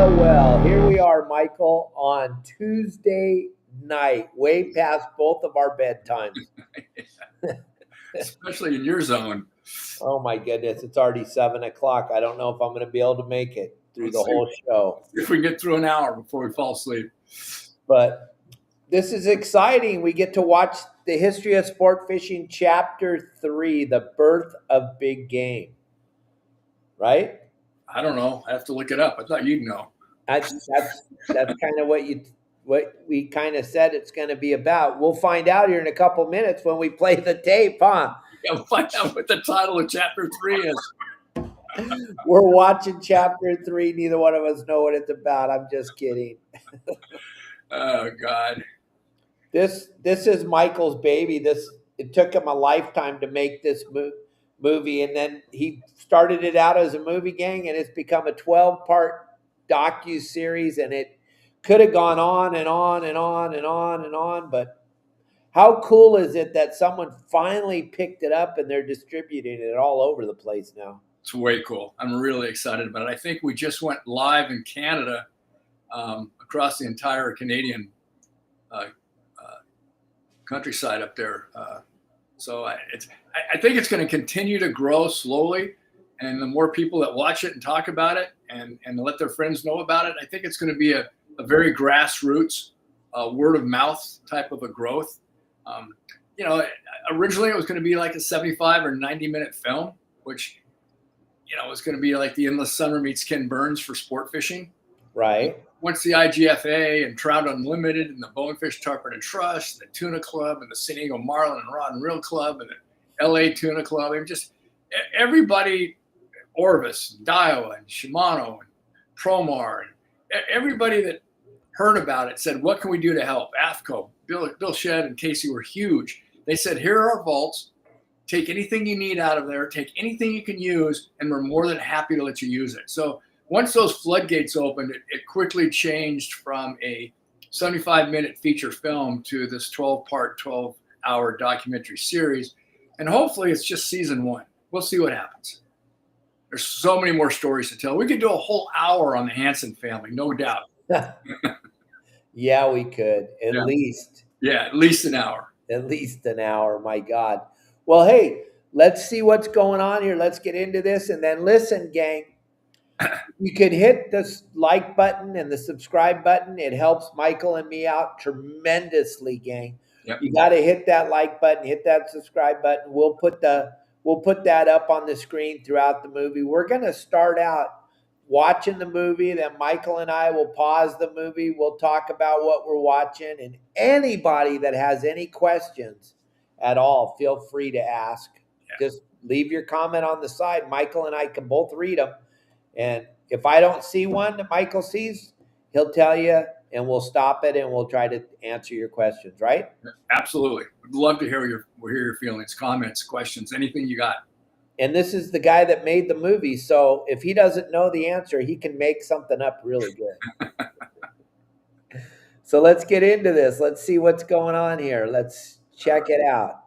Well, here we are, Michael, on Tuesday night, way past both of our bedtimes. Especially in your zone. Oh my goodness, it's already 7 o'clock. I don't know if I'm going to be able to make it through the whole show. If we can get through an hour before we fall asleep. But this is exciting. We get to watch the History of Sport Fishing Chapter 3, The Birth of Big Game. Right? I don't know. I have to look it up. I thought you'd know. That's kind of what we kind of said it's going to be about. We'll find out here in a couple minutes when we play the tape, huh? Yeah, we'll find out what the title of Chapter 3 is. We're watching Chapter 3. Neither one of us know what it's about. I'm just kidding. Oh, God. This is Michael's baby. It took him a lifetime to make this movie, and then he started it out as a movie, gang, and it's become a 12-part docu-series, and it could have gone on and on and on and on and on, but how cool is it that someone finally picked it up and they're distributing it all over the place now? It's way cool. I'm really excited about it. I think we just went live in Canada, across the entire Canadian countryside up there. So I think it's going to continue to grow slowly. And the more people that watch it and talk about it and let their friends know about it, I think it's going to be a very grassroots, word of mouth type of a growth. Originally it was going to be like a 75 or 90 minute film, which, was going to be like the Endless Summer meets Ken Burns for sport fishing. Right. Once the IGFA and Trout Unlimited and the Bonefish Tarpon and Trust, the Tuna Club and the San Diego Marlin and Rod and Reel Club and the LA Tuna Club, and just everybody, Orvis, Daiwa and Shimano and Promar, and everybody that heard about it said, what can we do to help? AFCO, Bill Shedd and Casey were huge. They said, here are our vaults. Take anything you need out of there. Take anything you can use, and we're more than happy to let you use it. So once those floodgates opened, it quickly changed from a 75-minute feature film to this 12-part, 12-hour documentary series. And hopefully it's just season 1. We'll see what happens. There's so many more stories to tell. We could do a whole hour on the Hansen family, no doubt. Yeah, we could. At least. Yeah, at least an hour. At least an hour, my God. Well, hey, let's see what's going on here. Let's get into this. And then listen, gang. You could hit the like button and the subscribe button. It helps Michael and me out tremendously, gang. Yep. You got to hit that like button, hit that subscribe button. We'll put that up on the screen throughout the movie. We're going to start out watching the movie. Then Michael and I will pause the movie. We'll talk about what we're watching. And anybody that has any questions at all, feel free to ask. Yeah. Just leave your comment on the side. Michael and I can both read them. And if I don't see one that Michael sees, he'll tell you, and we'll stop it, and we'll try to answer your questions, right? Absolutely. We'd love to hear your feelings, comments, questions, anything you got. And this is the guy that made the movie, so if he doesn't know the answer, he can make something up really good. So let's get into this. Let's see what's going on here. Let's check it out.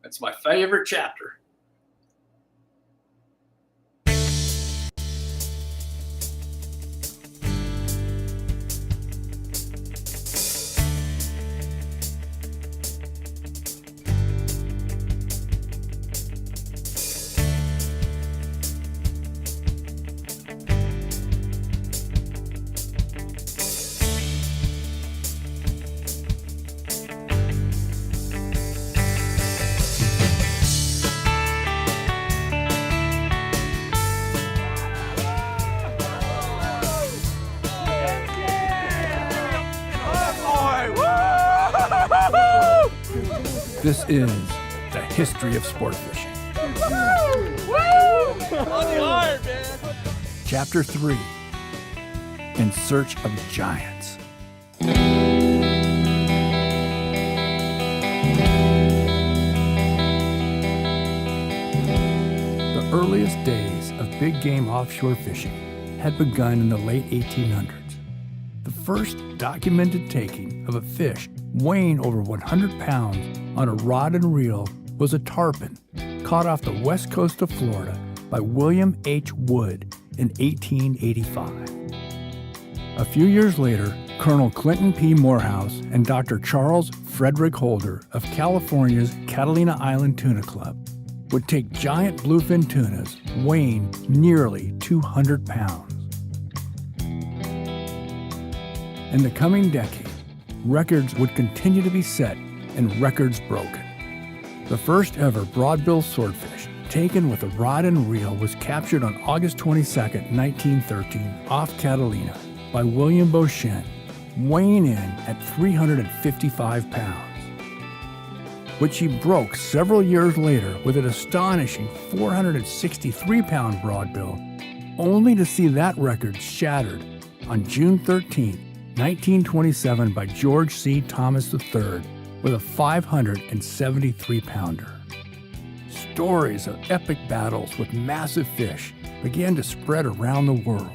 That's my favorite chapter. This is the history of sport fishing. Chapter 3, In Search of Giants. The earliest days of big game offshore fishing had begun in the late 1800s. The first documented taking of a fish weighing over 100 pounds on a rod and reel was a tarpon caught off the west coast of Florida by William H. Wood in 1885. A few years later, Colonel Clinton P. Morehouse and Dr. Charles Frederick Holder of California's Catalina Island Tuna Club would take giant bluefin tunas weighing nearly 200 pounds. In the coming decade, records would continue to be set and records broken. The first ever broadbill swordfish taken with a rod and reel was captured on August 22, 1913, off Catalina by William Beauchene, weighing in at 355 pounds, which he broke several years later with an astonishing 463-pound broadbill, only to see that record shattered on June 13, 1927 by George C. Thomas III with a 573-pounder. Stories of epic battles with massive fish began to spread around the world.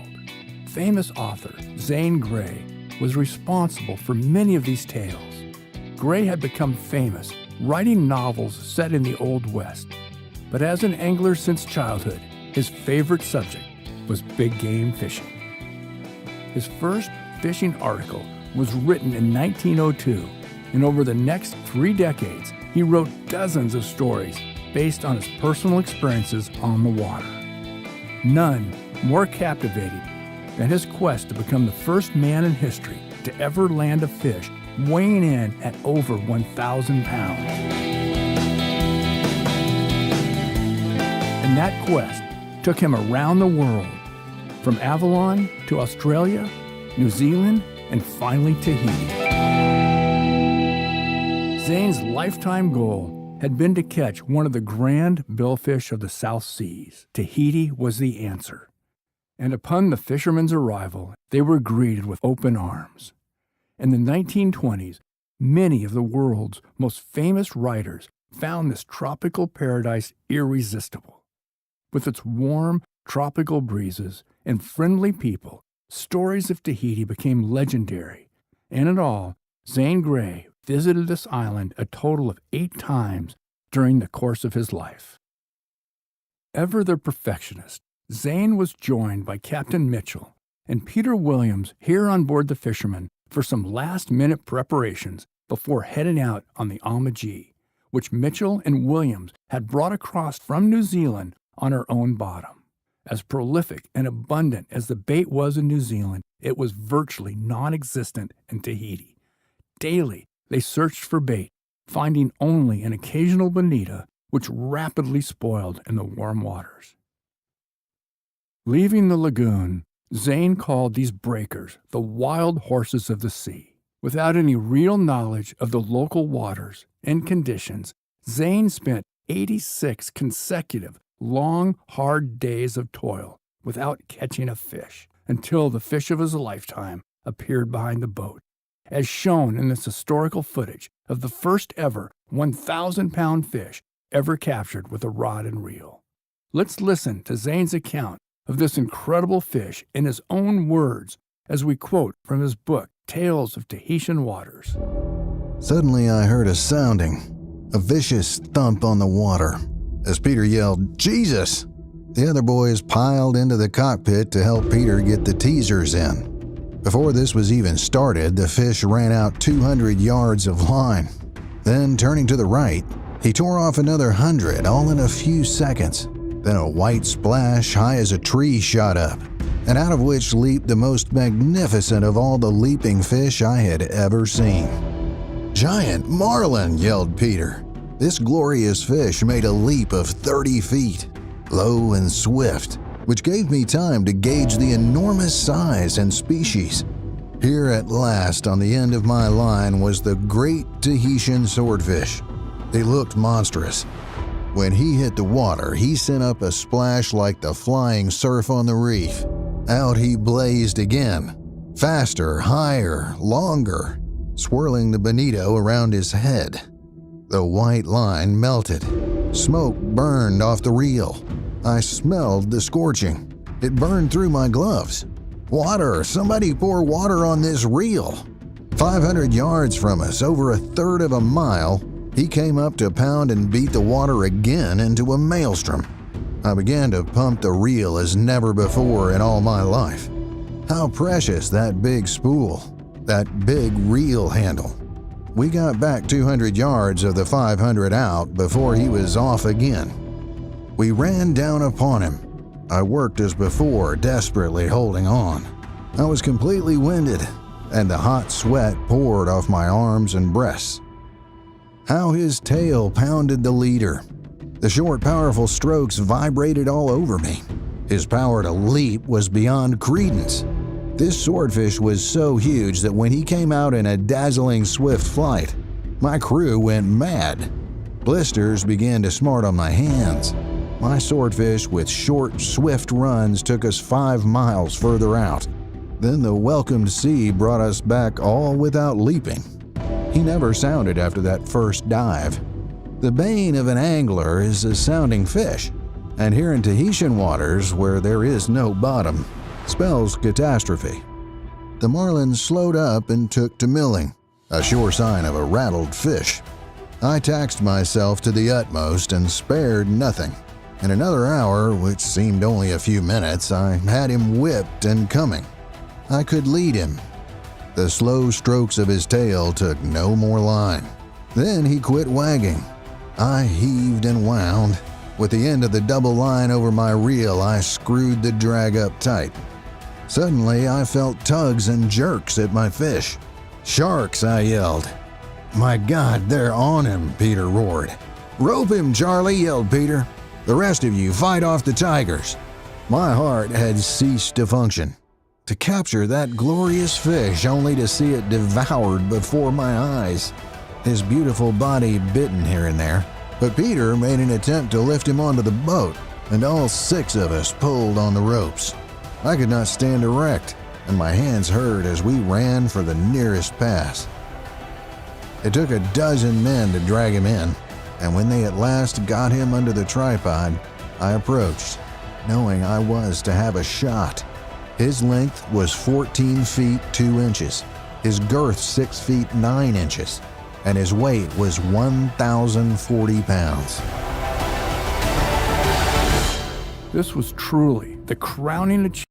Famous author Zane Grey was responsible for many of these tales. Grey had become famous writing novels set in the Old West, but as an angler since childhood, his favorite subject was big game fishing. His first fishing article was written in 1902, and over the next 3 decades, he wrote dozens of stories based on his personal experiences on the water. None more captivating than his quest to become the first man in history to ever land a fish weighing in at over 1,000 pounds. And that quest took him around the world, from Avalon to Australia, New Zealand, and finally Tahiti. Zane's lifetime goal had been to catch one of the grand billfish of the South Seas. Tahiti was the answer. And upon the fishermen's arrival, they were greeted with open arms. In the 1920s, many of the world's most famous writers found this tropical paradise irresistible. With its warm, tropical breezes and friendly people, stories of Tahiti became legendary. And in all, Zane Grey visited this island a total of 8 times during the course of his life. Ever the perfectionist, Zane was joined by Captain Mitchell and Peter Williams here on board the Fisherman for some last-minute preparations before heading out on the Amagi, which Mitchell and Williams had brought across from New Zealand on her own bottom. As prolific and abundant as the bait was in New Zealand, it was virtually non-existent in Tahiti. Daily, they searched for bait, finding only an occasional bonita, which rapidly spoiled in the warm waters. Leaving the lagoon, Zane called these breakers the wild horses of the sea. Without any real knowledge of the local waters and conditions, Zane spent 86 consecutive, long, hard days of toil without catching a fish until the fish of his lifetime appeared behind the boat, as shown in this historical footage of the first ever 1,000-pound fish ever captured with a rod and reel. Let's listen to Zane's account of this incredible fish in his own words as we quote from his book, Tales of Tahitian Waters. Suddenly I heard a sounding, a vicious thump on the water. As Peter yelled, "Jesus!" the other boys piled into the cockpit to help Peter get the teasers in. Before this was even started, the fish ran out 200 yards of line. Then, turning to the right, he tore off another 100, all in a few seconds. Then a white splash high as a tree shot up, and out of which leaped the most magnificent of all the leaping fish I had ever seen. "Giant marlin!" yelled Peter. This glorious fish made a leap of 30 feet, low and swift, which gave me time to gauge the enormous size and species. Here at last on the end of my line was the great Tahitian swordfish. They looked monstrous. When he hit the water, he sent up a splash like the flying surf on the reef. Out he blazed again, faster, higher, longer, swirling the bonito around his head. The white line melted. Smoke burned off the reel. I smelled the scorching. It burned through my gloves. "Water! Somebody pour water on this reel!" 500 yards from us, over a third of a mile, he came up to pound and beat the water again into a maelstrom. I began to pump the reel as never before in all my life. How precious that big spool, that big reel handle. We got back 200 yards of the 500 out before he was off again. We ran down upon him. I worked as before, desperately holding on. I was completely winded, and the hot sweat poured off my arms and breasts. How his tail pounded the leader. The short, powerful strokes vibrated all over me. His power to leap was beyond credence. This swordfish was so huge that when he came out in a dazzling swift flight, my crew went mad. Blisters began to smart on my hands. My swordfish with short, swift runs took us 5 miles further out. Then the welcomed sea brought us back all without leaping. He never sounded after that first dive. The bane of an angler is a sounding fish, and here in Tahitian waters, where there is no bottom, spells catastrophe. The marlin slowed up and took to milling, a sure sign of a rattled fish. I taxed myself to the utmost and spared nothing. In another hour, which seemed only a few minutes, I had him whipped and coming. I could lead him. The slow strokes of his tail took no more line. Then he quit wagging. I heaved and wound. With the end of the double line over my reel, I screwed the drag up tight. Suddenly, I felt tugs and jerks at my fish. "Sharks!" I yelled. "My God, they're on him!" Peter roared. "Rope him, Charlie!" yelled Peter. "The rest of you, fight off the tigers!" My heart had ceased to function. To capture that glorious fish only to see it devoured before my eyes. His beautiful body bitten here and there, but Peter made an attempt to lift him onto the boat, and all 6 of us pulled on the ropes. I could not stand erect, and my hands hurt as we ran for the nearest pass. It took a dozen men to drag him in, and when they at last got him under the tripod, I approached, knowing I was to have a shot. His length was 14 feet 2 inches, his girth 6 feet 9 inches, and his weight was 1,040 pounds. This was truly the crowning achievement.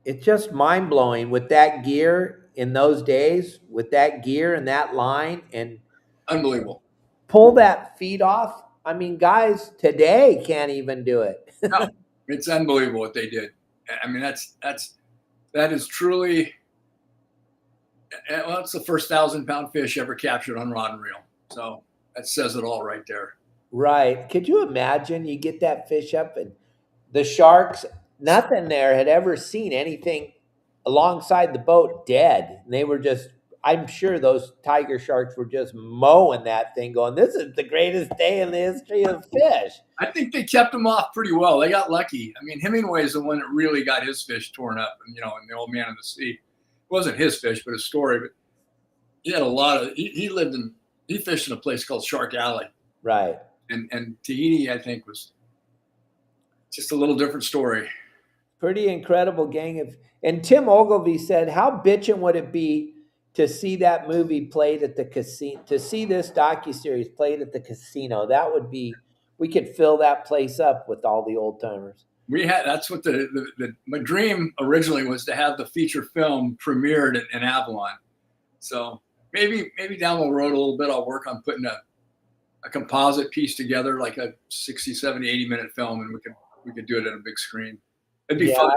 It's just mind-blowing with that gear in those days, with that gear and that line, and Unbelievable. pull that feed off. I mean, guys today can't even do it. No, it's unbelievable what they did. I mean, that is truly, well, it's the first 1,000-pound fish ever captured on rod and reel. So that says it all right there. Right. Could you imagine you get that fish up and the sharks, nothing there had ever seen anything alongside the boat dead. And they were just, I'm sure those tiger sharks were just mowing that thing going, this is the greatest day in the history of fish. I think they kept them off pretty well. They got lucky. I mean, Hemingway is the one that really got his fish torn up, and in The Old Man of the Sea. It wasn't his fish, but his story. But he had a lot of, he fished in a place called Shark Alley. Right. And Tahiti, I think, was just a little different story. Pretty incredible gang. And Tim Ogilvy said, how bitchin' would it be to see that movie played at the casino, to see this docuseries played at the casino? That would be, we could fill that place up with all the old timers. That's what my dream originally was, to have the feature film premiered in Avalon. So maybe down the road a little bit, I'll work on putting a composite piece together, like a 60, 70, 80-minute film, and we could do it on a big screen. It'd be fun.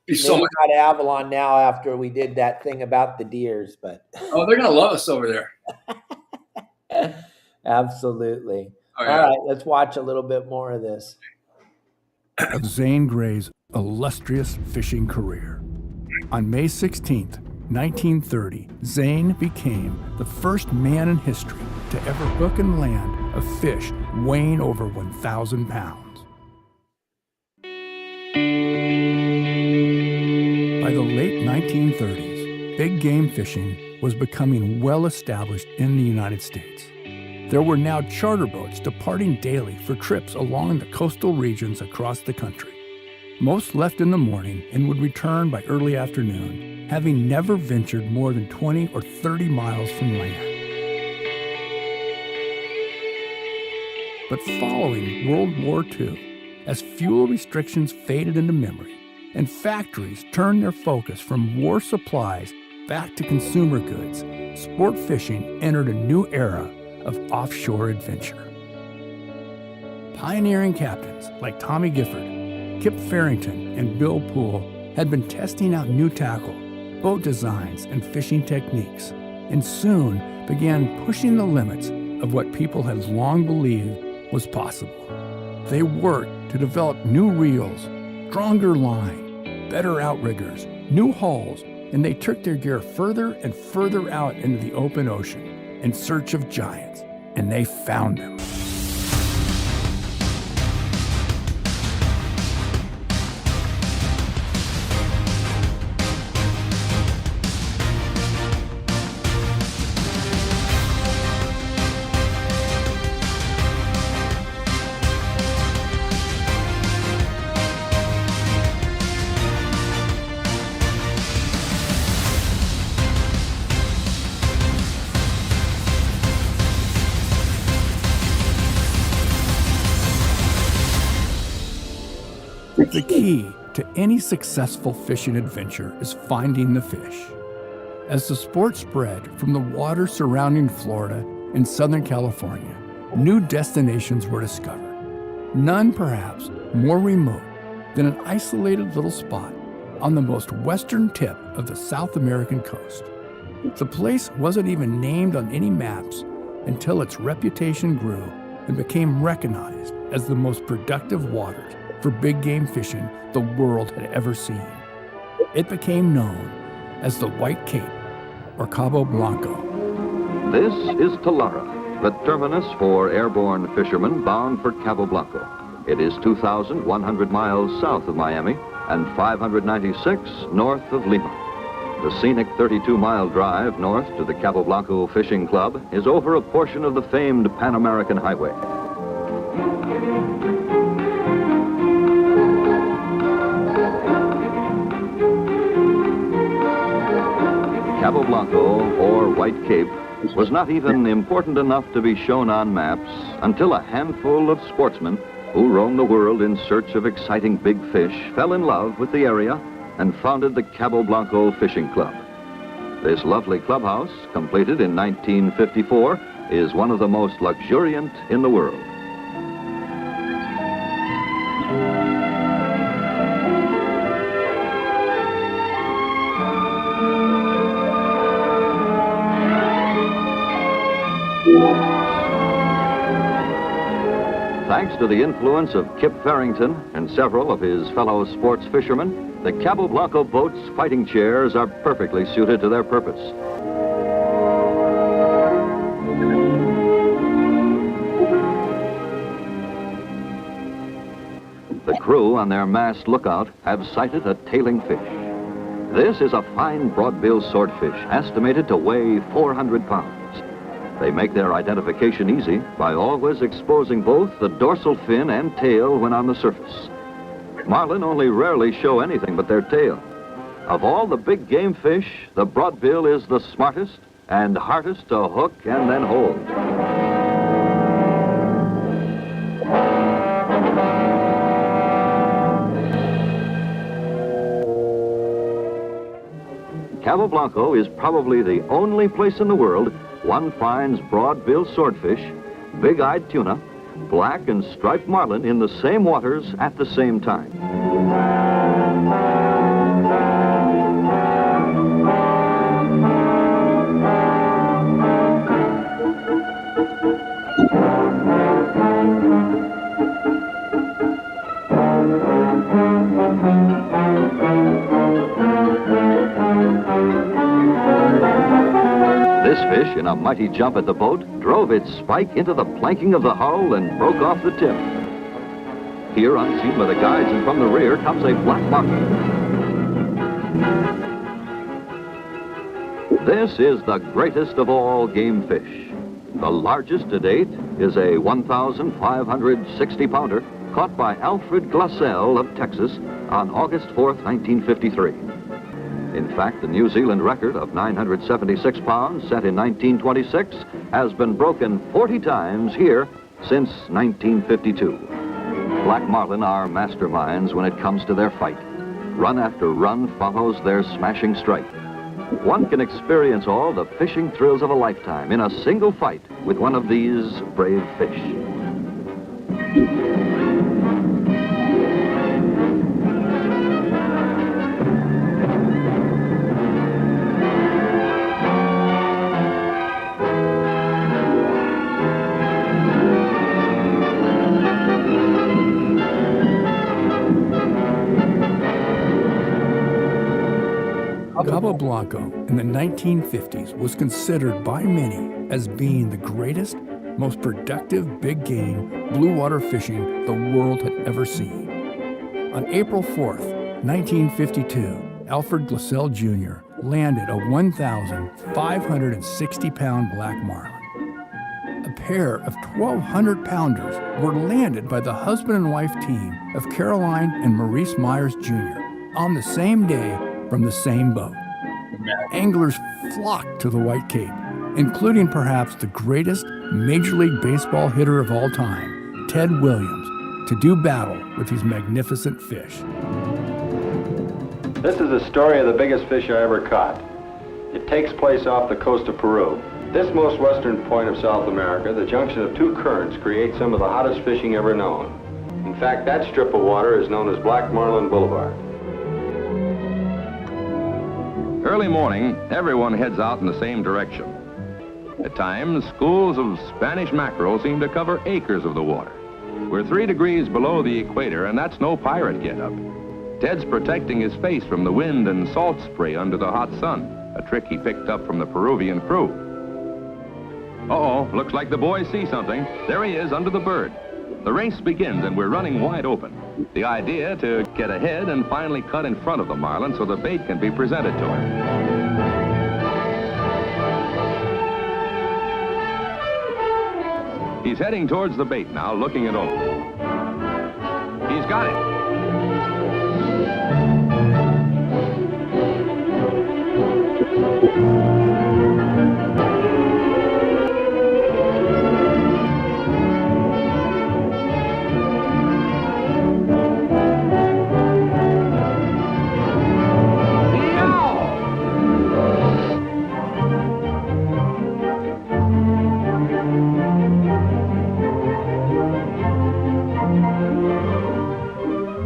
It'd be so much. Got Avalon now after we did that thing about the deers, but oh, they're gonna love us over there. Absolutely. Oh, yeah. All right, let's watch a little bit more of this. Of Zane Grey's illustrious fishing career. On May 16th, 1930, Zane became the first man in history to ever hook and land a fish weighing over 1,000 pounds. By the late 1930s, big game fishing was becoming well established in the United States. There were now charter boats departing daily for trips along the coastal regions across the country. Most left in the morning and would return by early afternoon, having never ventured more than 20 or 30 miles from land. But following World War II, as fuel restrictions faded into memory and factories turned their focus from war supplies back to consumer goods, sport fishing entered a new era of offshore adventure. Pioneering captains like Tommy Gifford, Kip Farrington, and Bill Poole had been testing out new tackle, boat designs, and fishing techniques, and soon began pushing the limits of what people had long believed was possible. They worked to develop new reels, stronger line, better outriggers, new hulls, and they took their gear further and further out into the open ocean in search of giants, and they found them. The key to any successful fishing adventure is finding the fish. As the sport spread from the waters surrounding Florida and Southern California, new destinations were discovered. None perhaps more remote than an isolated little spot on the most western tip of the South American coast. The place wasn't even named on any maps until its reputation grew and became recognized as the most productive waters for big game fishing the world had ever seen. It became known as the White Cape, or Cabo Blanco. This is Talara, the terminus for airborne fishermen bound for Cabo Blanco. It is 2,100 miles south of Miami and 596 north of Lima. The scenic 32-mile drive north to the Cabo Blanco Fishing Club is over a portion of the famed Pan-American Highway. Cabo Blanco, or White Cape, was not even important enough to be shown on maps until a handful of sportsmen who roam the world in search of exciting big fish fell in love with the area and founded the Cabo Blanco Fishing Club. This lovely clubhouse, completed in 1954, is one of the most luxuriant in the world. Thanks to the influence of Kip Farrington and several of his fellow sports fishermen, the Cabo Blanco boat's fighting chairs are perfectly suited to their purpose. The crew on their mast lookout have sighted a tailing fish. This is a fine broadbill swordfish, estimated to weigh 400 pounds. They make their identification easy by always exposing both the dorsal fin and tail when on the surface. Marlin only rarely show anything but their tail. Of all the big game fish, the broadbill is the smartest and hardest to hook and then hold. Cabo Blanco is probably the only place in the world one finds broad-billed swordfish, big-eyed tuna, black and striped marlin in the same waters at the same time. This fish, in a mighty jump at the boat, drove its spike into the planking of the hull and broke off the tip. Here, unseen by the guides and from the rear, comes a black martin. This is the greatest of all game fish. The largest to date is a 1,560-pounder caught by Alfred Glassell of Texas on August 4th, 1953. In fact, the New Zealand record of 976 pounds set in 1926 has been broken 40 times here since 1952. Black marlin are masterminds when it comes to their fight. Run after run follows their smashing strike. One can experience all the fishing thrills of a lifetime in a single fight with one of these brave fish. Cabo Blanco in the 1950s was considered by many as being the greatest, most productive big game blue water fishing the world had ever seen. On April 4th, 1952, Alfred Glassell Jr. landed a 1,560-pound black marlin. A pair of 1,200-pounders were landed by the husband and wife team of Caroline and Maurice Myers Jr. on the same day from the same boat. Anglers flocked to the White Cape, including perhaps the greatest Major League Baseball hitter of all time, Ted Williams, to do battle with these magnificent fish. This is the story of the biggest fish I ever caught. It takes place off the coast of Peru. This most western point of South America, the junction of two currents, creates some of the hottest fishing ever known. In fact, that strip of water is known as Black Marlin Boulevard. Early morning, everyone heads out in the same direction. At times, schools of Spanish mackerel seem to cover acres of the water. We're 3 degrees below the equator, and that's no pirate get-up. Ted's protecting his face from the wind and salt spray under the hot sun, a trick he picked up from the Peruvian crew. Uh-oh, looks like the boys see something. There he is under the bird. The race begins, and we're running wide open. The idea to get ahead and finally cut in front of the marlin so the bait can be presented to him. He's heading towards the bait now, looking it over. He's got it.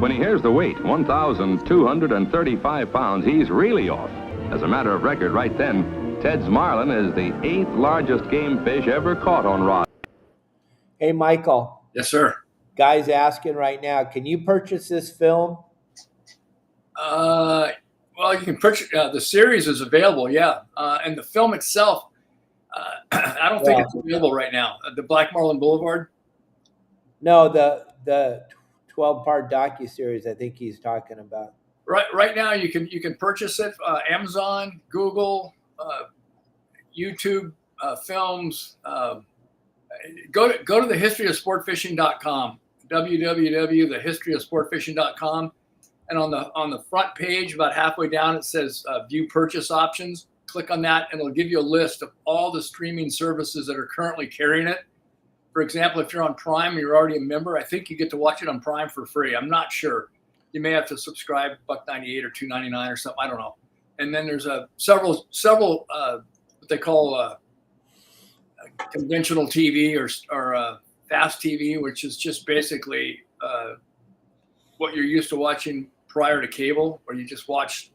When he hears the weight, 1,235 pounds, he's really off. As a matter of record, right then, Ted's marlin is the 8th largest game fish ever caught on rod. Hey, Michael. Yes, sir. Guy's asking right now, can you purchase this film? Well, you can purchase, the series is available, yeah. And the film itself, I don't think it's available right now. The Black Marlin Boulevard? No, the 12-part docuseries I think he's talking about. Right now, you can purchase it. Amazon, Google, YouTube, films. Go to thehistoryofsportfishing.com, www.thehistoryofsportfishing.com, and on the front page, about halfway down, it says View Purchase Options. Click on that, and it'll give you a list of all the streaming services that are currently carrying it. For example, if you're on Prime, you're already a member. I think you get to watch it on Prime for free. I'm not sure. You may have to subscribe $1.98 or $2.99 or something. I don't know. And then there's several what they call conventional TV or fast TV, which is just basically what you're used to watching prior to cable, where you just watch,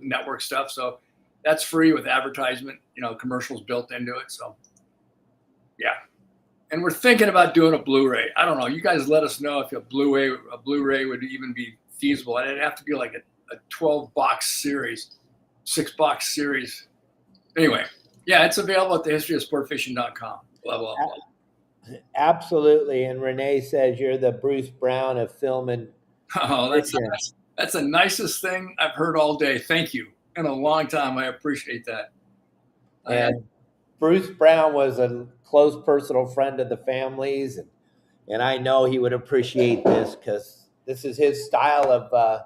network stuff. So that's free with advertisement, commercials built into it. So yeah. And we're thinking about doing a Blu-ray. I don't know. You guys let us know if a Blu-ray would even be feasible. And it'd have to be like a 12-box series, 6-box series. Anyway, yeah, it's available at thehistoryofsportfishing.com. Blah, blah, blah. Absolutely. And Renee says you're the Bruce Brown of film and Oh, that's the nicest thing I've heard all day. Thank you. In a long time. I appreciate that. And Bruce Brown was a close personal friend of the family's, And I know he would appreciate this because this is his style of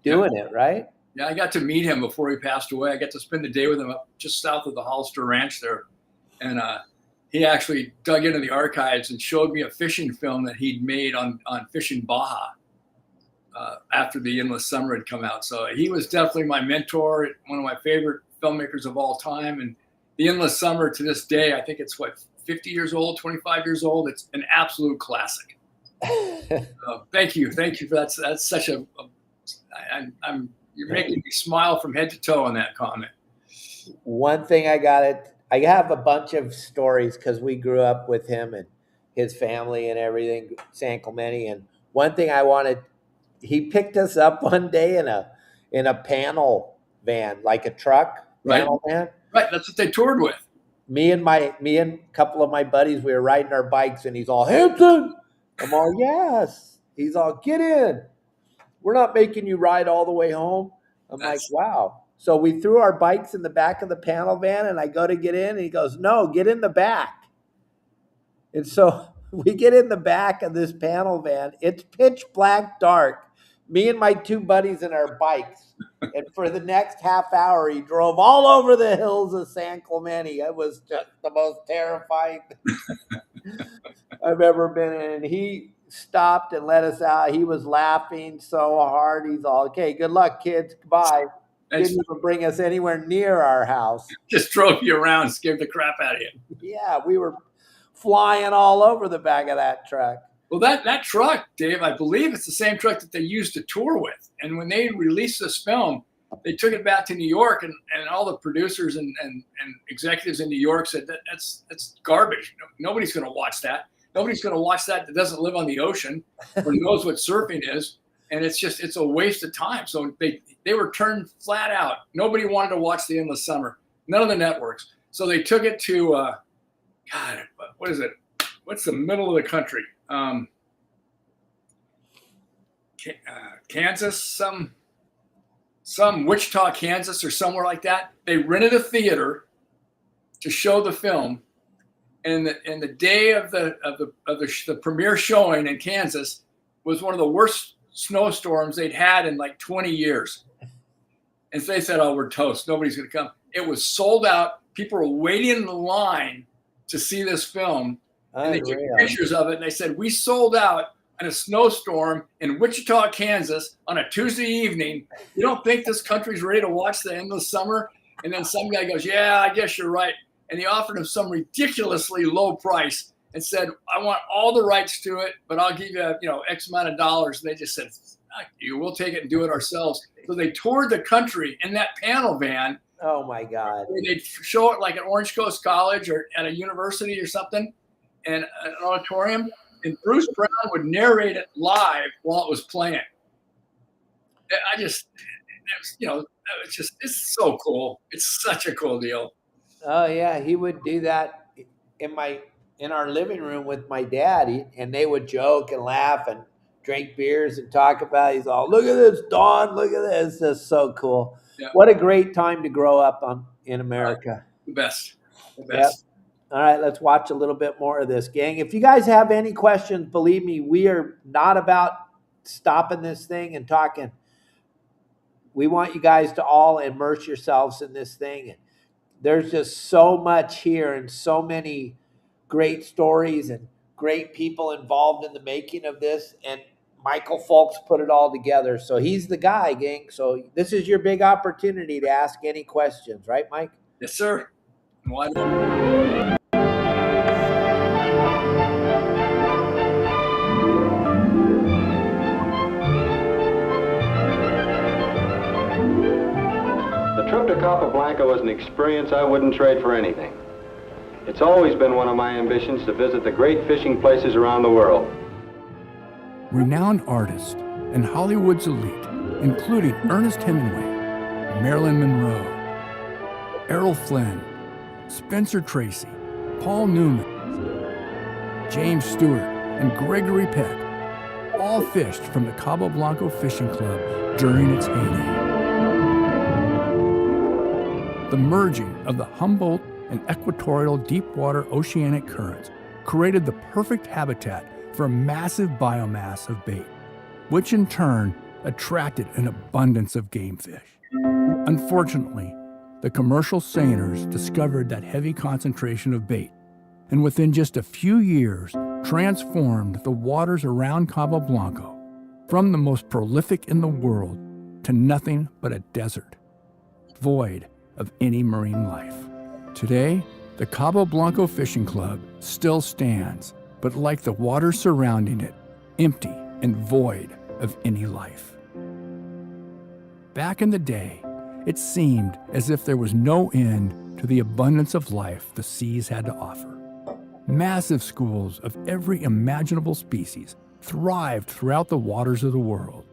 doing it, right? Yeah, I got to meet him before he passed away. I got to spend the day with him up just south of the Hollister Ranch there. And he actually dug into the archives and showed me a fishing film that he'd made on fishing Baja after the Endless Summer had come out. So he was definitely my mentor, one of my favorite filmmakers of all time. And the Endless Summer to this day, I think it's 50 years old, 25 years old. It's an absolute classic. Thank you for that. That's such a you're making me smile from head to toe on that comment. One thing I have a bunch of stories because we grew up with him and his family and everything, San Clemente. And one thing he picked us up one day in a panel van, like a truck panel van. Right, that's what they toured with. Me and a couple of my buddies, we were riding our bikes, and he's all, Hampton. I'm all, yes. He's all, get in. We're not making you ride all the way home. I'm like, wow. So we threw our bikes in the back of the panel van, and I go to get in, and he goes, no, get in the back. And so we get in the back of this panel van. It's pitch black dark. Me and my two buddies in our bikes. And for the next half hour, he drove all over the hills of San Clemente. It was just the most terrifying thing I've ever been in. And he stopped and let us out. He was laughing so hard. He's all, okay, good luck, kids. Goodbye. Didn't even bring us anywhere near our house. Just drove you around, scared the crap out of you. Yeah, we were flying all over the back of that truck. Well, that truck, Dave, I believe it's the same truck that they used to tour with. And when they released this film, they took it back to New York, and all the producers and executives in New York said that's garbage. Nobody's going to watch that. Nobody's going to watch that doesn't live on the ocean or knows what surfing is. And it's a waste of time. So they were turned flat out. Nobody wanted to watch The Endless Summer. None of the networks. So they took it to, God, what is it? What's the middle of the country? Kansas, some Wichita, Kansas, or somewhere like that. They rented a theater to show the film, and the day of the premiere showing in Kansas was one of the worst snowstorms they'd had in like 20 years. And so they said, "Oh, we're toast. Nobody's going to come." It was sold out. People were waiting in the line to see this film. And they took pictures of it, and they said, we sold out in a snowstorm in Wichita, Kansas on a Tuesday evening. You don't think this country's ready to watch The Endless Summer? And then some guy goes, yeah, I guess you're right. And he offered him some ridiculously low price and said, I want all the rights to it, but I'll give you, X amount of dollars. And they just said, we'll take it and do it ourselves. So they toured the country in that panel van. Oh, my God. They'd show it like at Orange Coast College or at a university or something. And an auditorium, and Bruce Brown would narrate it live while it was playing. It's so cool. It's such a cool deal. Oh yeah, he would do that in our living room with my dad, and they would joke and laugh and drink beers and talk about. He's all, look at this, Don. Look at this. That's so cool. Yeah. What a great time to grow up in America. The best. Yep. All right, let's watch a little bit more of this, gang. If you guys have any questions, believe me, we are not about stopping this thing and talking. We want you guys to all immerse yourselves in this thing. There's just so much here and so many great stories and great people involved in the making of this. And Michael Folks put it all together. So he's the guy, gang. So this is your big opportunity to ask any questions. Right, Mike? Yes, sir. Why not? The trip to Capablanca was an experience I wouldn't trade for anything. It's always been one of my ambitions to visit the great fishing places around the world. Renowned artists and Hollywood's elite, including Ernest Hemingway, Marilyn Monroe, Errol Flynn, Spencer Tracy, Paul Newman, James Stewart, and Gregory Peck all fished from the Cabo Blanco Fishing Club during its heyday. The merging of the Humboldt and equatorial deep water oceanic currents created the perfect habitat for a massive biomass of bait, which in turn attracted an abundance of game fish. Unfortunately, the commercial seiners discovered that heavy concentration of bait, and within just a few years transformed the waters around Cabo Blanco from the most prolific in the world to nothing but a desert, void of any marine life. Today, the Cabo Blanco Fishing Club still stands, but like the water surrounding it, empty and void of any life. Back in the day, it seemed as if there was no end to the abundance of life the seas had to offer. Massive schools of every imaginable species thrived throughout the waters of the world.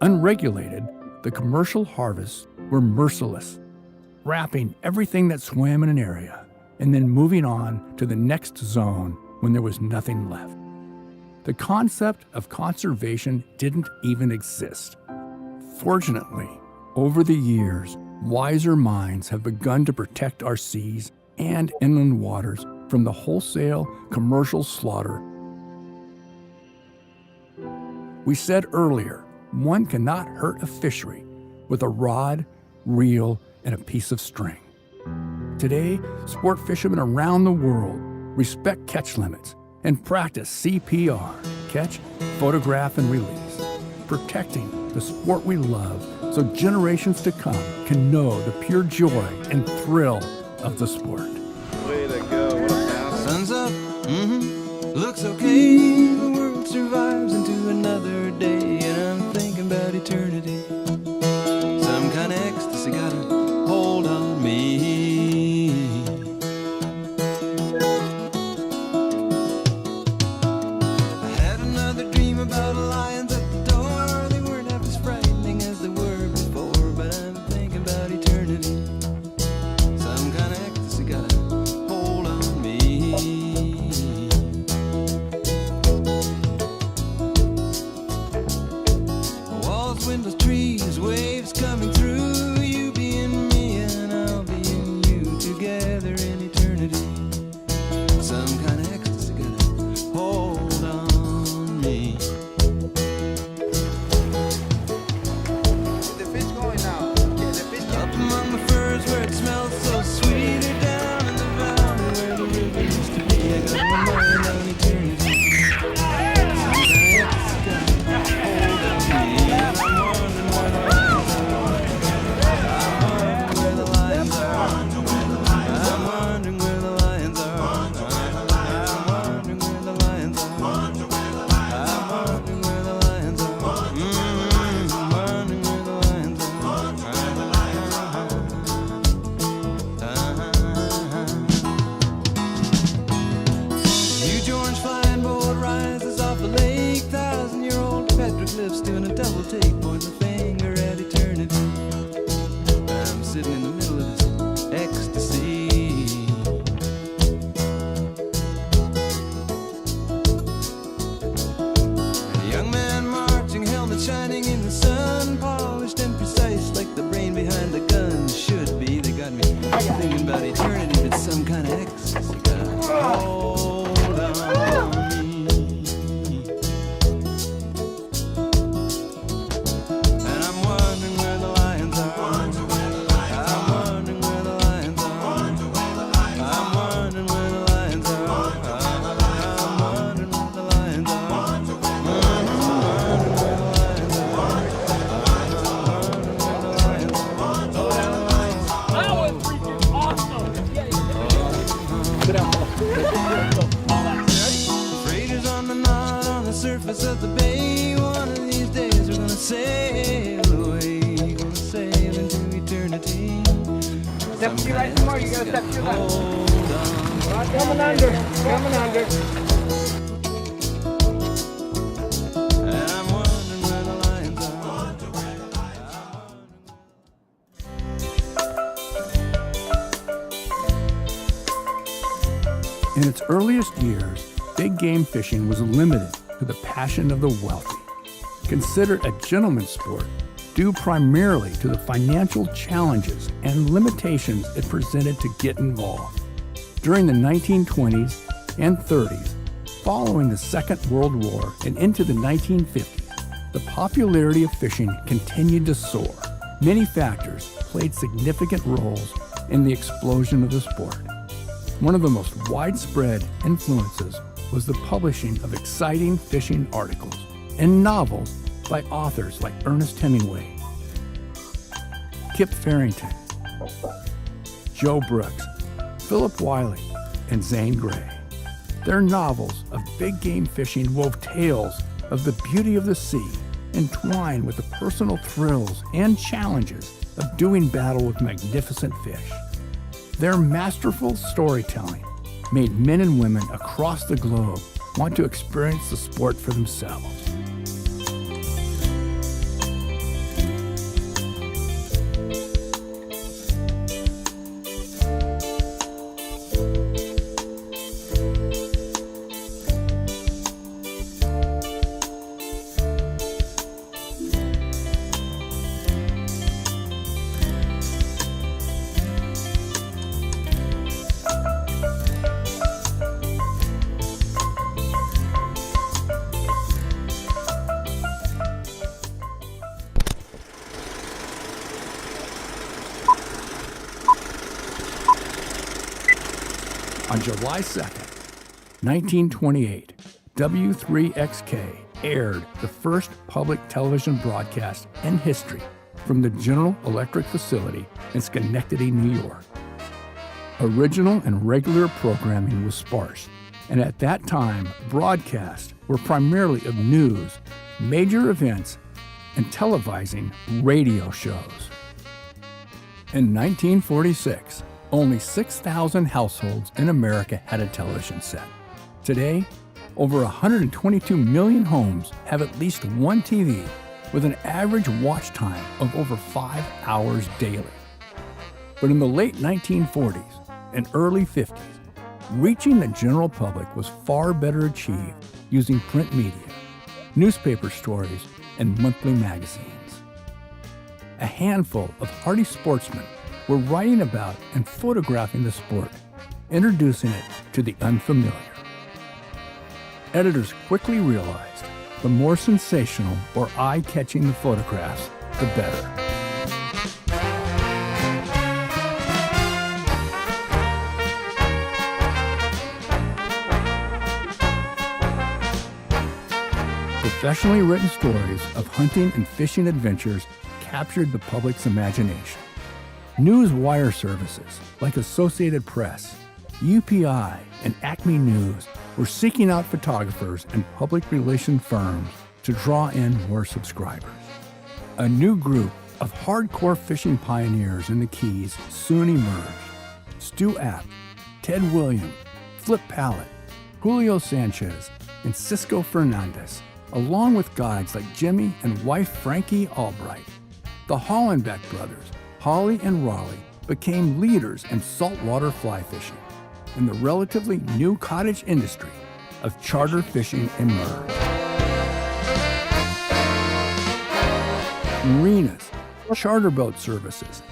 Unregulated, the commercial harvests were merciless, wrapping everything that swam in an area and then moving on to the next zone when there was nothing left. The concept of conservation didn't even exist. Fortunately, over the years, wiser minds have begun to protect our seas and inland waters from the wholesale commercial slaughter. We said earlier, one cannot hurt a fishery with a rod, reel, and a piece of string. Today, sport fishermen around the world respect catch limits and practice CPR, catch, photograph, and release, protecting the sport we love so generations to come can know the pure joy and thrill of the sport. Way to go. What a bounce. Sun's up, looks okay. The world survives into another day, and I'm thinking about eternity. Some kind of ecstasy got a hold on me. I had another dream about lions at the door. They weren't half as frightening as they were before, but I'm thinking about eternity. Some kind of ecstasy got a hold on me. Walls, windows, trees, waves coming through. You being me and I'll be in you together in eternity. Some kind of ecstasy got a hold on me. The fish going now. Yeah, the fish Up among the firs where it smells so sweet, or down in the valley where the river used to be. I got my mind on eternity. Some kind of ecstasy got a hold on me, and I'm wondering where the lions are. I'm wondering where the lions are. I'm wondering where the lions are. I'm wondering where the lions are. I'm wondering where the lions are. I'm wondering where the lions are. Huge orange flying boat rises off a lake. 1,000-year-old petroglyphs doing a double take, pointing the finger at eternity. I'm sitting in the middle of this ecstasy. A young man marching, helmet shining in the sun, polished and precise like the brain behind the gun should be. They got me thinking about eternity, but some kind of ecstasy got a hold on me. And I'm wondering where the lions are. I'm wondering where the lions are. I'm wondering where the lions are. I'm wondering where the lions are. Freighters on the knot on the surface of the bay. One of these days we're gonna sail away, gonna sail into eternity. Step to your right some more, you gotta step to your left. Hold on. Coming under, coming under. And I'm wondering where the lions are. In its earliest years, big game fishing was limited to the passion of the wealthy. Considered a gentleman's sport due primarily to the financial challenges and limitations it presented to get involved. During the 1920s and 30s, Following the Second World War and into the 1950s, the popularity of fishing continued to soar. Many factors played significant roles in the explosion of the sport. One of the most widespread influences was the publishing of exciting fishing articles and novels by authors like Ernest Hemingway, Kip Farrington, Joe Brooks, Philip Wiley, and Zane Grey. Their novels of big game fishing wove tales of the beauty of the sea, entwined with the personal thrills and challenges of doing battle with magnificent fish. Their masterful storytelling made men and women across the globe want to experience the sport for themselves. On July 2nd, 1928, W3XK aired the first public television broadcast in history from the General Electric facility in Schenectady, New York. Original and regular programming was sparse, and at that time, broadcasts were primarily of news, major events, and televising radio shows. In 1946, only 6,000 households in America had a television set. Today, over 122 million homes have at least one TV, with an average watch time of over 5 hours daily. But in the late 1940s and early 50s, reaching the general public was far better achieved using print media, newspaper stories, and monthly magazines. A handful of hardy sportsmen were writing about and photographing the sport, introducing it to the unfamiliar. Editors quickly realized the more sensational or eye-catching the photographs, the better. Professionally written stories of hunting and fishing adventures captured the public's imagination. News wire services like Associated Press, UPI, and Acme News were seeking out photographers and public relations firms to draw in more subscribers. A new group of hardcore fishing pioneers in the Keys soon emerged. Stu App, Ted Williams, Flip Pallett, Julio Sanchez, and Cisco Fernandez, along with guides like Jimmy and wife Frankie Albright. The Hollenbeck brothers, Holly and Raleigh, became leaders in saltwater fly fishing, and the relatively new cottage industry of charter fishing emerged. Marinas, charter boat services,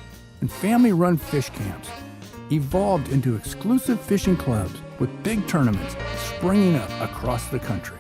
and family-run fish camps evolved into exclusive fishing clubs with big tournaments springing up across the country.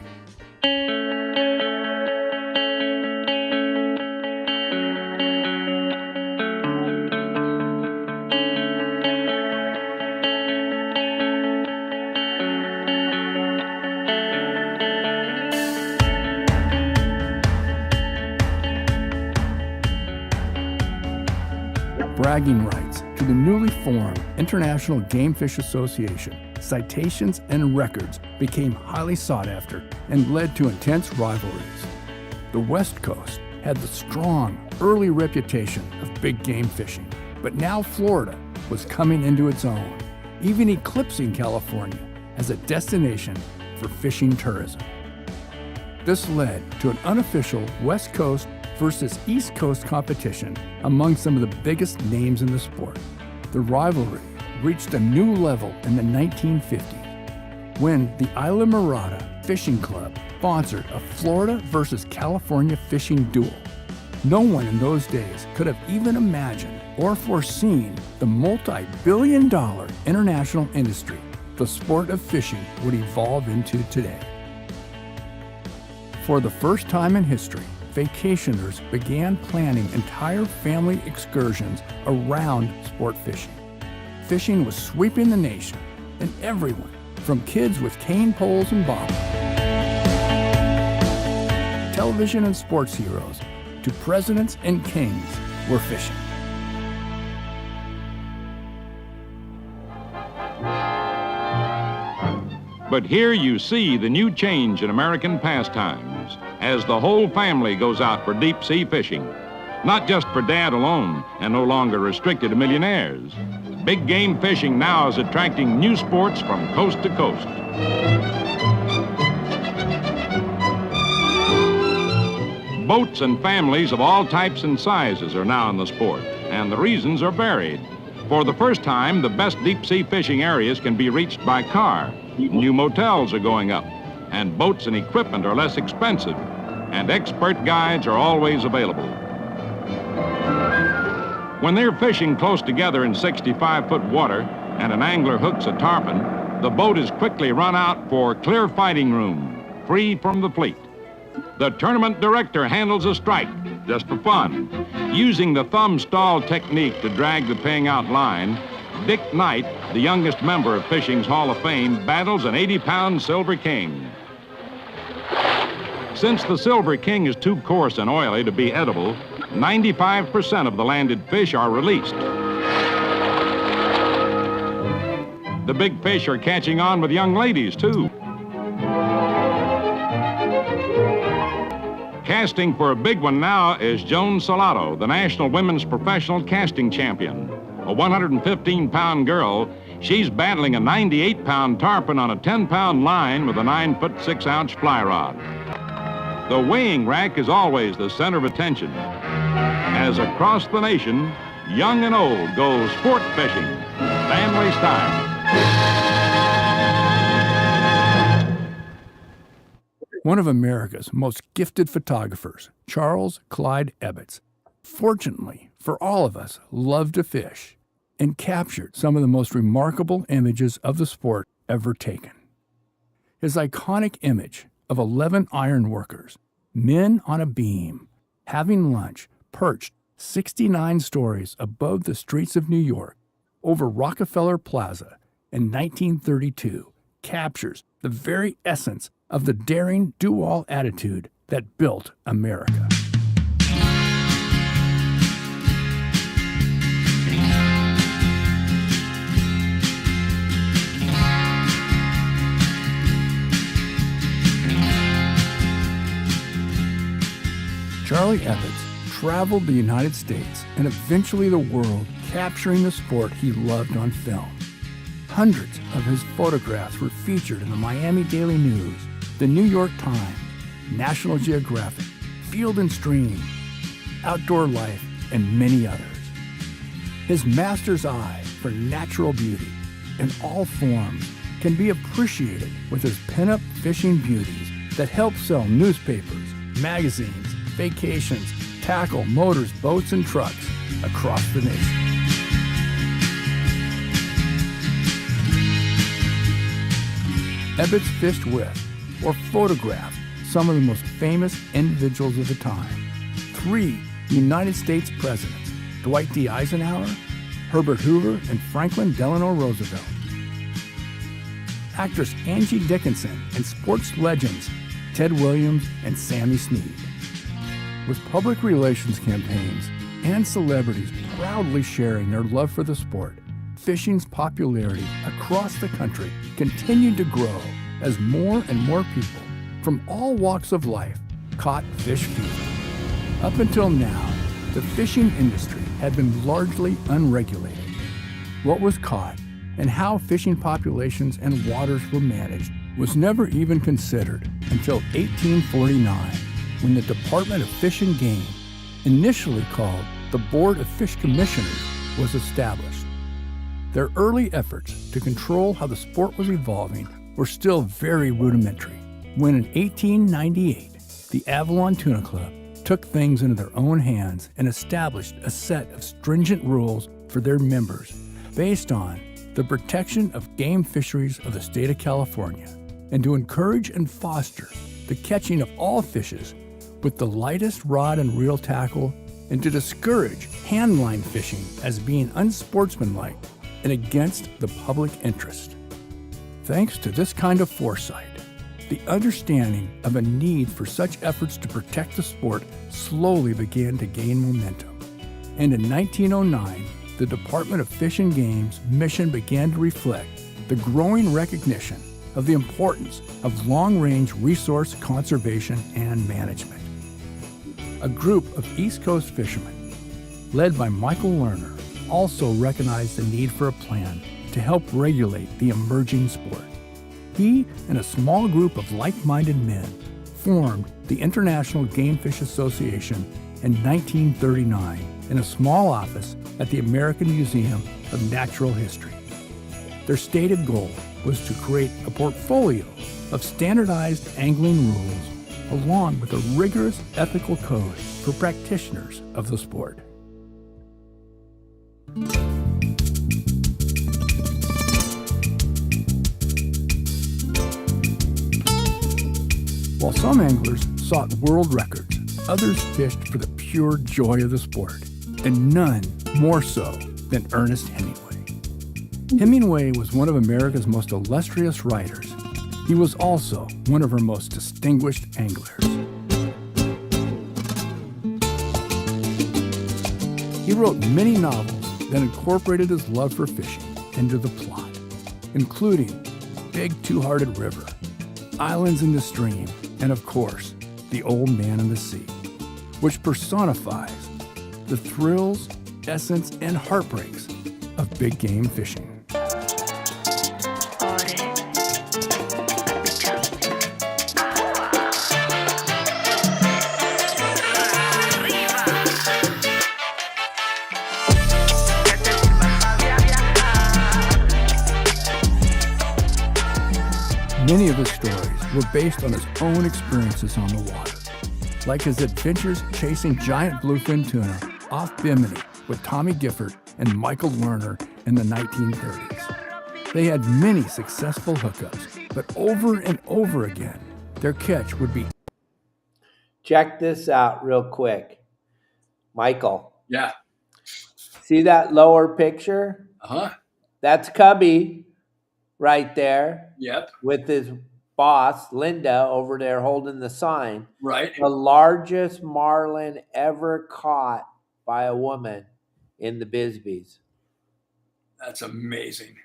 Bragging rights to the newly formed International Game Fish Association, citations and records became highly sought after and led to intense rivalries. The West Coast had the strong, early reputation of big game fishing, but now Florida was coming into its own, even eclipsing California as a destination for fishing tourism. This led to an unofficial West Coast versus East Coast competition among some of the biggest names in the sport. The rivalry reached a new level in the 1950s when the Isla Mirada Fishing Club sponsored a Florida versus California fishing duel. No one in those days could have even imagined or foreseen the multi-billion-dollar international industry the sport of fishing would evolve into today. For the first time in history, vacationers began planning entire family excursions around sport fishing. Fishing was sweeping the nation, and everyone, from kids with cane poles and bobbers, television and sports heroes, to presidents and kings, were fishing. But here you see the new change in American pastimes as the whole family goes out for deep sea fishing. Not just for dad alone and no longer restricted to millionaires. Big game fishing now is attracting new sports from coast to coast. Boats and families of all types and sizes are now in the sport, and the reasons are varied. For the first time, the best deep sea fishing areas can be reached by car. New motels are going up, and boats and equipment are less expensive, and expert guides are always available. When they're fishing close together in 65-foot water and an angler hooks a tarpon, the boat is quickly run out for clear fighting room, free from the fleet. The tournament director handles a strike, just for fun. Using the thumb stall technique to drag the paying out line, Dick Knight, the youngest member of Fishing's Hall of Fame, battles an 80-pound Silver King. Since the Silver King is too coarse and oily to be edible, 95% of the landed fish are released. The big fish are catching on with young ladies, too. Casting for a big one now is Joan Salato, the national women's professional casting champion. A 115-pound girl, she's battling a 98-pound tarpon on a 10-pound line with a 9-foot 6-ounce fly rod. The weighing rack is always the center of attention, as across the nation, young and old go sport fishing, family style. One of America's most gifted photographers, Charles Clyde Ebbets, fortunately for all of us, loved to fish and captured some of the most remarkable images of the sport ever taken. His iconic image of 11 iron workers, men on a beam, having lunch, perched 69 stories above the streets of New York over Rockefeller Plaza in 1932, captures the very essence of the daring do-all attitude that built America. Charlie Ebbets traveled the United States and eventually the world, capturing the sport he loved on film. Hundreds of his photographs were featured in the Miami Daily News, the New York Times, National Geographic, Field and Stream, Outdoor Life, and many others. His master's eye for natural beauty in all forms can be appreciated with his pinup fishing beauties that help sell newspapers, magazines, vacations, tackle, motors, boats, and trucks across the nation. Ebbets fished with or photographed some of the most famous individuals of the time. 3 United States presidents, Dwight D. Eisenhower, Herbert Hoover, and Franklin Delano Roosevelt. Actress Angie Dickinson and sports legends Ted Williams and Sammy Snead. With public relations campaigns and celebrities proudly sharing their love for the sport, fishing's popularity across the country continued to grow as more and more people from all walks of life caught fish fever. Up until now, the fishing industry had been largely unregulated. What was caught and how fishing populations and waters were managed was never even considered until 1849, when the Department of Fish and Game, initially called the Board of Fish Commissioners, was established. Their early efforts to control how the sport was evolving were still very rudimentary, when in 1898, the Avalon Tuna Club took things into their own hands and established a set of stringent rules for their members based on the protection of game fisheries of the state of California, and to encourage and foster the catching of all fishes with the lightest rod and reel tackle, and to discourage handline fishing as being unsportsmanlike and against the public interest. Thanks to this kind of foresight, the understanding of a need for such efforts to protect the sport slowly began to gain momentum. And in 1909, the Department of Fish and Game's mission began to reflect the growing recognition of the importance of long-range resource conservation and management. A group of East Coast fishermen, led by Michael Lerner, also recognized the need for a plan to help regulate the emerging sport. He and a small group of like-minded men formed the International Game Fish Association in 1939 in a small office at the American Museum of Natural History. Their stated goal was to create a portfolio of standardized angling rules along with a rigorous ethical code for practitioners of the sport. While some anglers sought world records, others fished for the pure joy of the sport, and none more so than Ernest Hemingway. Hemingway was one of America's most illustrious writers. He was also one of her most distinguished anglers. He wrote many novels that incorporated his love for fishing into the plot, including Big Two-Hearted River, Islands in the Stream, and of course, The Old Man in the Sea, which personifies the thrills, essence, and heartbreaks of big game fishing. Many of his stories were based on his own experiences on the water, like his adventures chasing giant bluefin tuna off Bimini with Tommy Gifford and Michael Lerner in the 1930s. They had many successful hookups, but over and over again, their catch would be... Check this out real quick. Michael. Yeah. See that lower picture? Uh-huh. That's Cubby right there. Yep. With his boss, Linda, over there holding the sign. Right. The largest marlin ever caught by a woman in the Bisbees. That's amazing.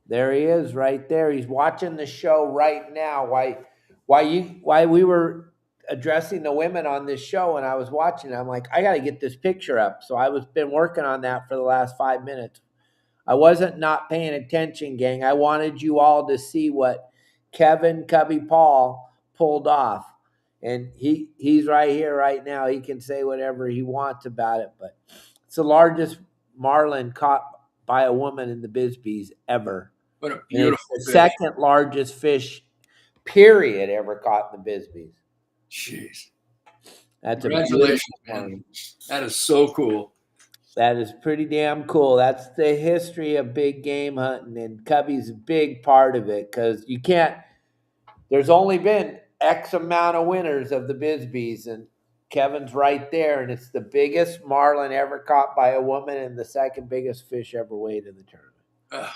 There he is right there. He's watching the show right now. Why we were addressing the women on this show and I was watching it, I'm like, I got to get this picture up. So I was been working on that for the last 5 minutes. I wasn't not paying attention, gang. I wanted you all to see what Kevin Cubby Paul pulled off. And he's right here right now. He can say whatever he wants about it, but it's the largest marlin caught by a woman in the Bisbees ever. What a beautiful fish. The second largest fish, period, ever caught in the Bisbees. Jeez. That's Congratulations, man. That is so cool. That is pretty damn cool. That's the history of big game hunting, and Cubby's a big part of it because you can't. There's only been X amount of winners of the Bisbees, and Kevin's right there, and it's the biggest marlin ever caught by a woman and the second biggest fish ever weighed in the tournament.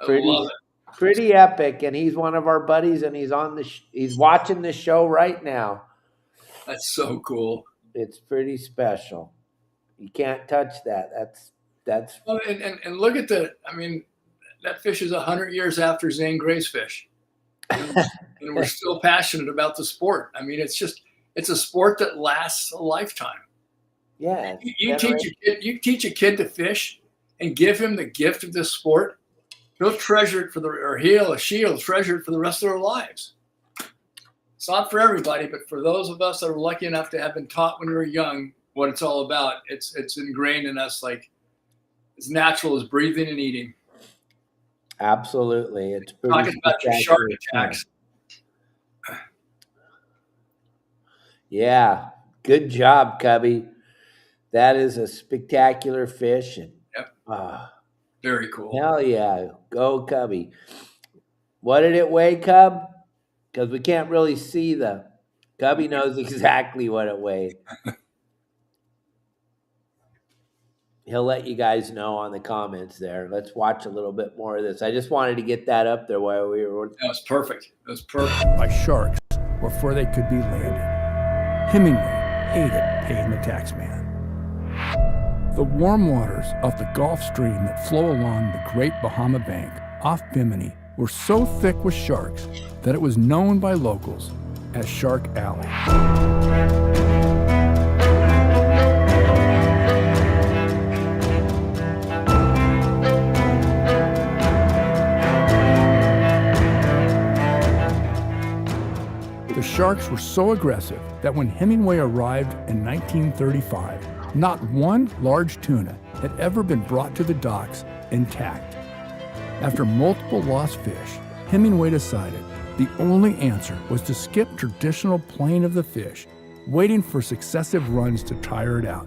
I love it. Pretty epic, and he's one of our buddies, and he's on the he's watching the show right now. That's so cool. It's pretty special. You can't touch that. That's. Oh, and look at that fish is 100 years after Zane Gray's fish, and we're still passionate about the sport. I mean, it's a sport that lasts a lifetime. Yeah. You teach a kid to fish and give him the gift of this sport. He'll treasure it she'll treasure it for the rest of their lives. It's not for everybody, but for those of us that are lucky enough to have been taught when we were young what it's all about, it's ingrained in us like as natural as breathing and eating. Absolutely. It's talking about your shark attacks. Yeah. Good job, Cubby. That is a spectacular fish. And, yep. Very cool. Hell yeah. Go Cubby. What did it weigh, Cub? Because we can't really see the... Cubby knows exactly what it weighed. He'll let you guys know on the comments there. Let's watch a little bit more of this. I just wanted to get that up there while we were... That was perfect. That was perfect. By sharks before they could be landed. Hemingway hated paying the tax man. The warm waters off the Gulf Stream that flow along the Great Bahama Bank off Bimini were so thick with sharks that it was known by locals as Shark Alley. The sharks were so aggressive that when Hemingway arrived in 1935, not one large tuna had ever been brought to the docks intact. After multiple lost fish, Hemingway decided the only answer was to skip traditional playing of the fish, waiting for successive runs to tire it out.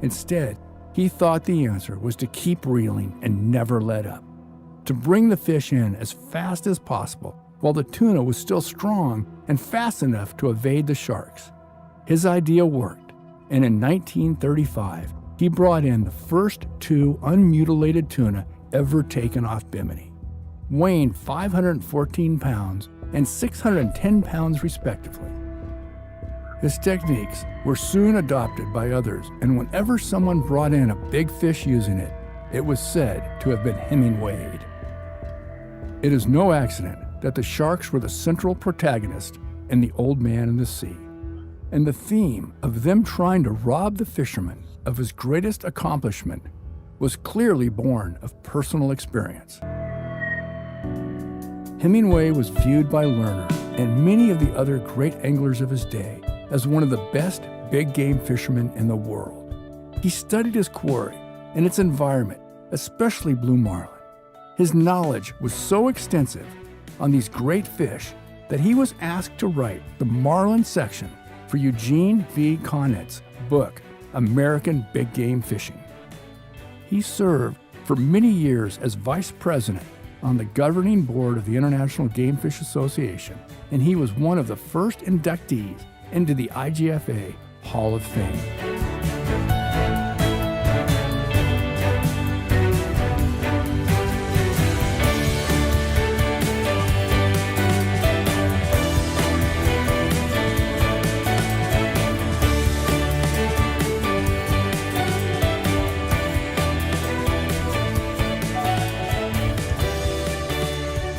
Instead, he thought the answer was to keep reeling and never let up, to bring the fish in as fast as possible while the tuna was still strong and fast enough to evade the sharks. His idea worked, and in 1935, he brought in the first 2 unmutilated tuna ever taken off Bimini, weighing 514 pounds and 610 pounds respectively. His techniques were soon adopted by others, and whenever someone brought in a big fish using it, it was said to have been Hemingwayed. It is no accident that the sharks were the central protagonist in The Old Man and the Sea, and the theme of them trying to rob the fisherman of his greatest accomplishment was clearly born of personal experience. Hemingway was viewed by Lerner and many of the other great anglers of his day as one of the best big game fishermen in the world. He studied his quarry and its environment, especially blue marlin. His knowledge was so extensive on these great fish that he was asked to write the marlin section for Eugene V. Connett's book, American Big Game Fishing. He served for many years as vice president on the governing board of the International Game Fish Association, and he was one of the first inductees into the IGFA Hall of Fame.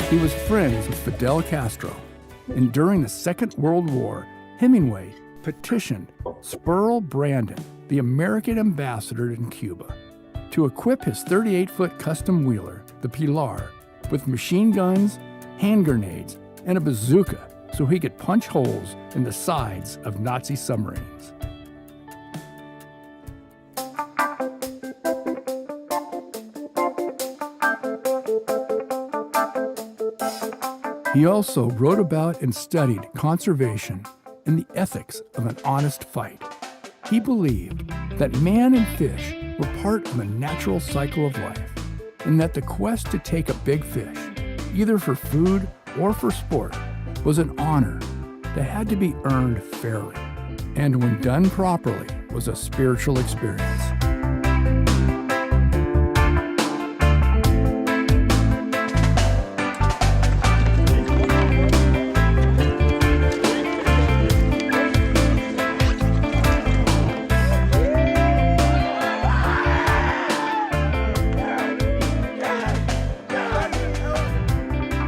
He was friends with Fidel Castro, and during the Second World War, Hemingway petitioned Spurl Brandon, the American ambassador in Cuba, to equip his 38-foot custom wheeler, the Pilar, with machine guns, hand grenades, and a bazooka so he could punch holes in the sides of Nazi submarines. He also wrote about and studied conservation and the ethics of an honest fight. He believed that man and fish were part of a natural cycle of life, and that the quest to take a big fish, either for food or for sport, was an honor that had to be earned fairly, and when done properly, was a spiritual experience.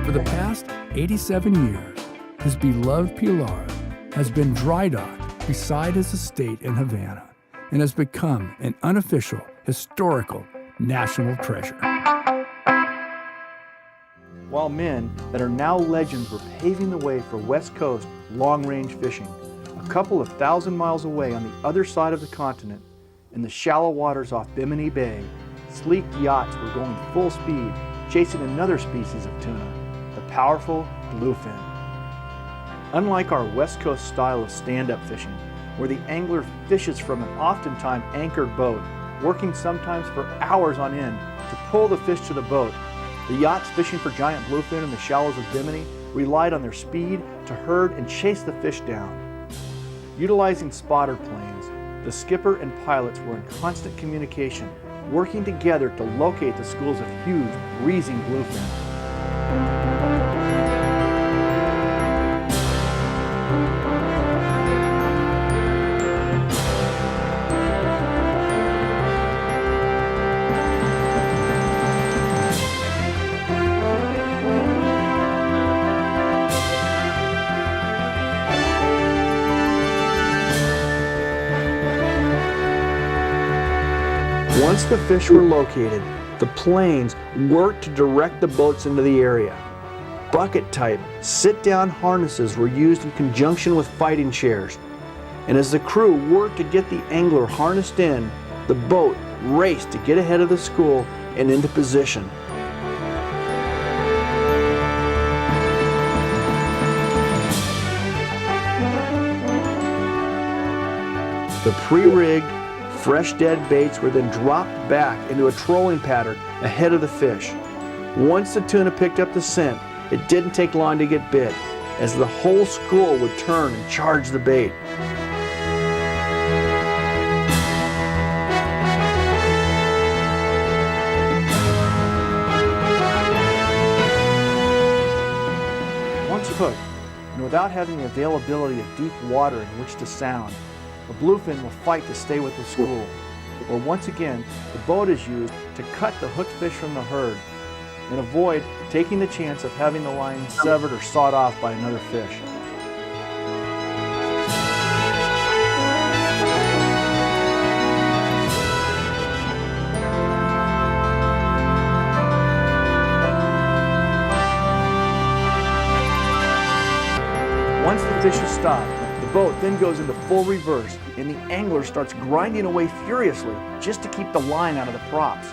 For the past 87 years, his beloved Pilar has been dry docked beside his estate in Havana and has become an unofficial, historical, national treasure. While men that are now legends were paving the way for West Coast long-range fishing, a couple of thousand miles away on the other side of the continent, in the shallow waters off Bimini Bay, sleek yachts were going full speed, chasing another species of tuna, the powerful bluefin. Unlike our West Coast style of stand-up fishing, where the angler fishes from an oftentimes anchored boat, working sometimes for hours on end to pull the fish to the boat. The yachts fishing for giant bluefin in the shallows of Bimini relied on their speed to herd and chase the fish down. Utilizing spotter planes, the skipper and pilots were in constant communication, working together to locate the schools of huge, breezing bluefin. Once the fish were located, the planes worked to direct the boats into the area. Bucket-type, sit-down harnesses were used in conjunction with fighting chairs. And as the crew worked to get the angler harnessed in, the boat raced to get ahead of the school and into position. The pre-rigged, fresh dead baits were then dropped back into a trolling pattern ahead of the fish. Once the tuna picked up the scent, it didn't take long to get bit, as the whole school would turn and charge the bait. Once hooked, and without having the availability of deep water in which to sound, the bluefin will fight to stay with the school. Or once again, the boat is used to cut the hooked fish from the herd and avoid taking the chance of having the line severed or sawed off by another fish. Once the fish is stopped, the boat then goes into full reverse, and the angler starts grinding away furiously just to keep the line out of the props.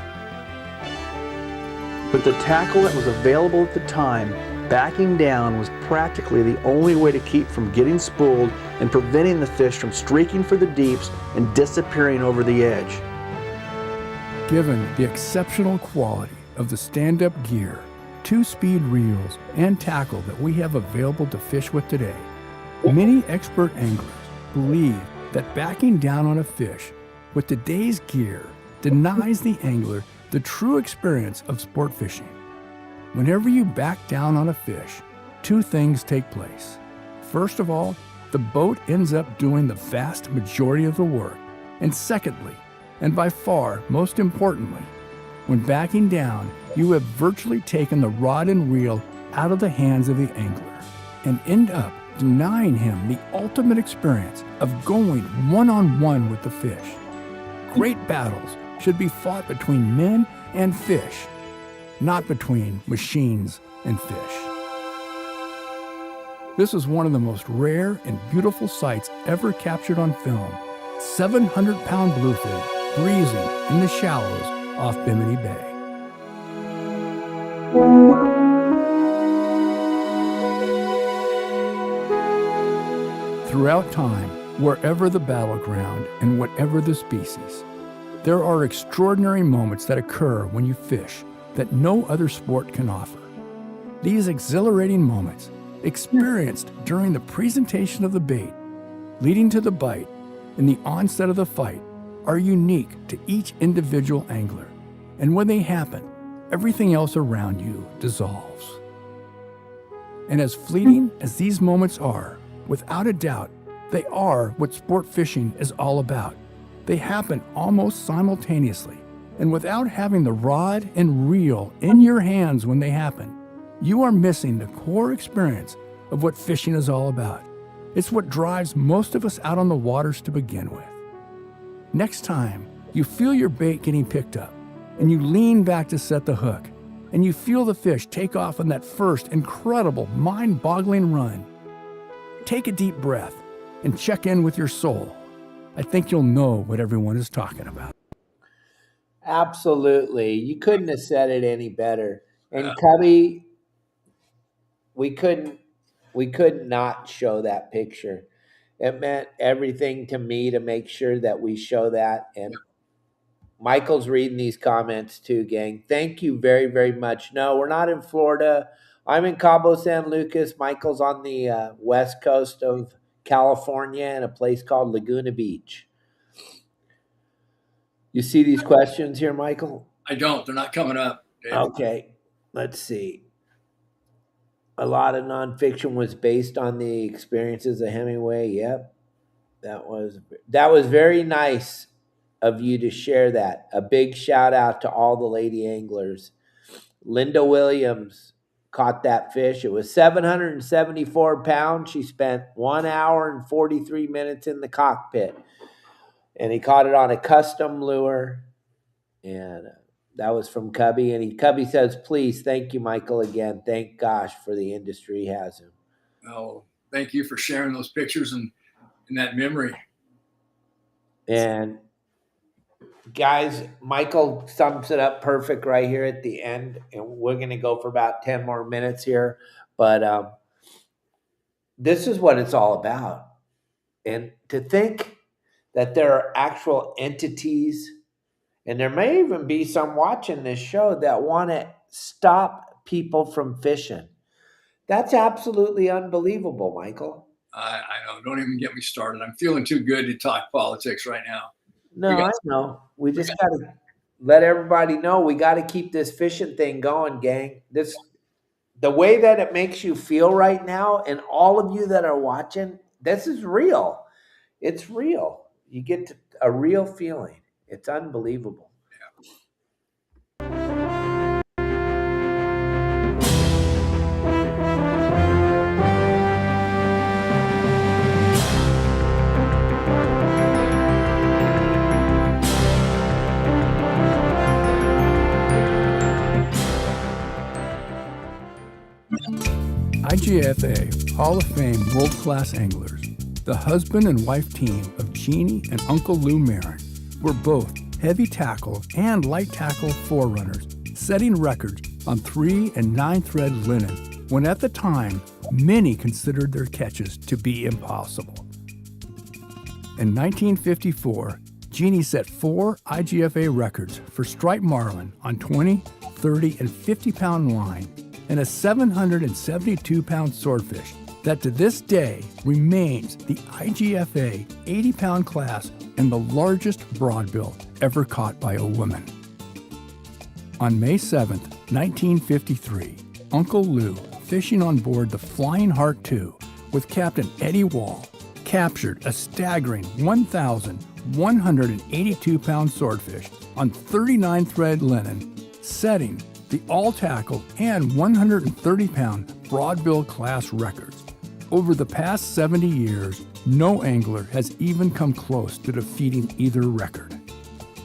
With the tackle that was available at the time, backing down was practically the only way to keep from getting spooled and preventing the fish from streaking for the deeps and disappearing over the edge. Given the exceptional quality of the stand-up gear, 2-speed reels, and tackle that we have available to fish with today, many expert anglers believe that backing down on a fish with today's gear denies the angler the true experience of sport fishing. Whenever you back down on a fish, 2 things take place. First of all, the boat ends up doing the vast majority of the work. And secondly, and by far most importantly, when backing down, you have virtually taken the rod and reel out of the hands of the angler and end up denying him the ultimate experience of going one-on-one with the fish. Great battles should be fought between men and fish, not between machines and fish. This is one of the most rare and beautiful sights ever captured on film. 700-pound bluefin breezing in the shallows off Bimini Bay. Throughout time, wherever the battleground and whatever the species, there are extraordinary moments that occur when you fish that no other sport can offer. These exhilarating moments, experienced during the presentation of the bait, leading to the bite, and the onset of the fight, are unique to each individual angler. And when they happen, everything else around you dissolves. And as fleeting as these moments are, without a doubt, they are what sport fishing is all about. They happen almost simultaneously, and without having the rod and reel in your hands when they happen, you are missing the core experience of what fishing is all about. It's what drives most of us out on the waters to begin with. Next time you feel your bait getting picked up, and you lean back to set the hook, and you feel the fish take off on that first incredible, mind-boggling run, take a deep breath and check in with your soul. I think you'll know what everyone is talking about. Absolutely. You couldn't have said it any better. And Cubby, we couldn't not show that picture. It meant everything to me to make sure that we show that. And Michael's reading these comments too, gang. Thank you very, very much. No, we're not in Florida. I'm in Cabo San Lucas. Michael's on the west coast of California in a place called Laguna Beach. You see these questions here, Michael? I don't. They're not coming up, Dave. Okay, let's see. A lot of nonfiction was based on the experiences of Hemingway. Yep, that was very nice of you to share that. A big shout out to all the lady anglers. Linda Williams caught that fish. It was 774 pounds. She spent 1 hour and 43 minutes in the cockpit, and he caught it on a custom lure, and that was from Cubby. And Cubby says, please, thank you, Michael, again. Thank gosh for the industry has him. Oh, thank you for sharing those pictures and that memory. And guys, Michael sums it up perfect right here at the end. And we're going to go for about 10 more minutes here. But this is what it's all about. And to think that there are actual entities, and there may even be some watching this show that want to stop people from fishing. That's absolutely unbelievable, Michael. I know. Don't even get me started. I'm feeling too good to talk politics right now. No, I know. We just got to let everybody know we got to keep this fishing thing going, gang. The way that it makes you feel right now, and all of you that are watching, this is real. It's real. You get a real feeling. It's unbelievable. IGFA Hall of Fame world-class anglers, the husband and wife team of Jeannie and Uncle Lou Marin, were both heavy tackle and light tackle forerunners, setting records on 3- and 9-thread linen when at the time many considered their catches to be impossible. In 1954, Jeannie set 4 IGFA records for striped marlin on 20, 30, and 50-pound line and a 772-pound swordfish that to this day remains the IGFA 80-pound class and the largest broadbill ever caught by a woman. On May 7, 1953, Uncle Lou, fishing on board the Flying Heart II with Captain Eddie Wall, captured a staggering 1,182-pound swordfish on 39-thread linen, setting the all-tackle and 130-pound broadbill class records. Over the past 70 years, no angler has even come close to defeating either record.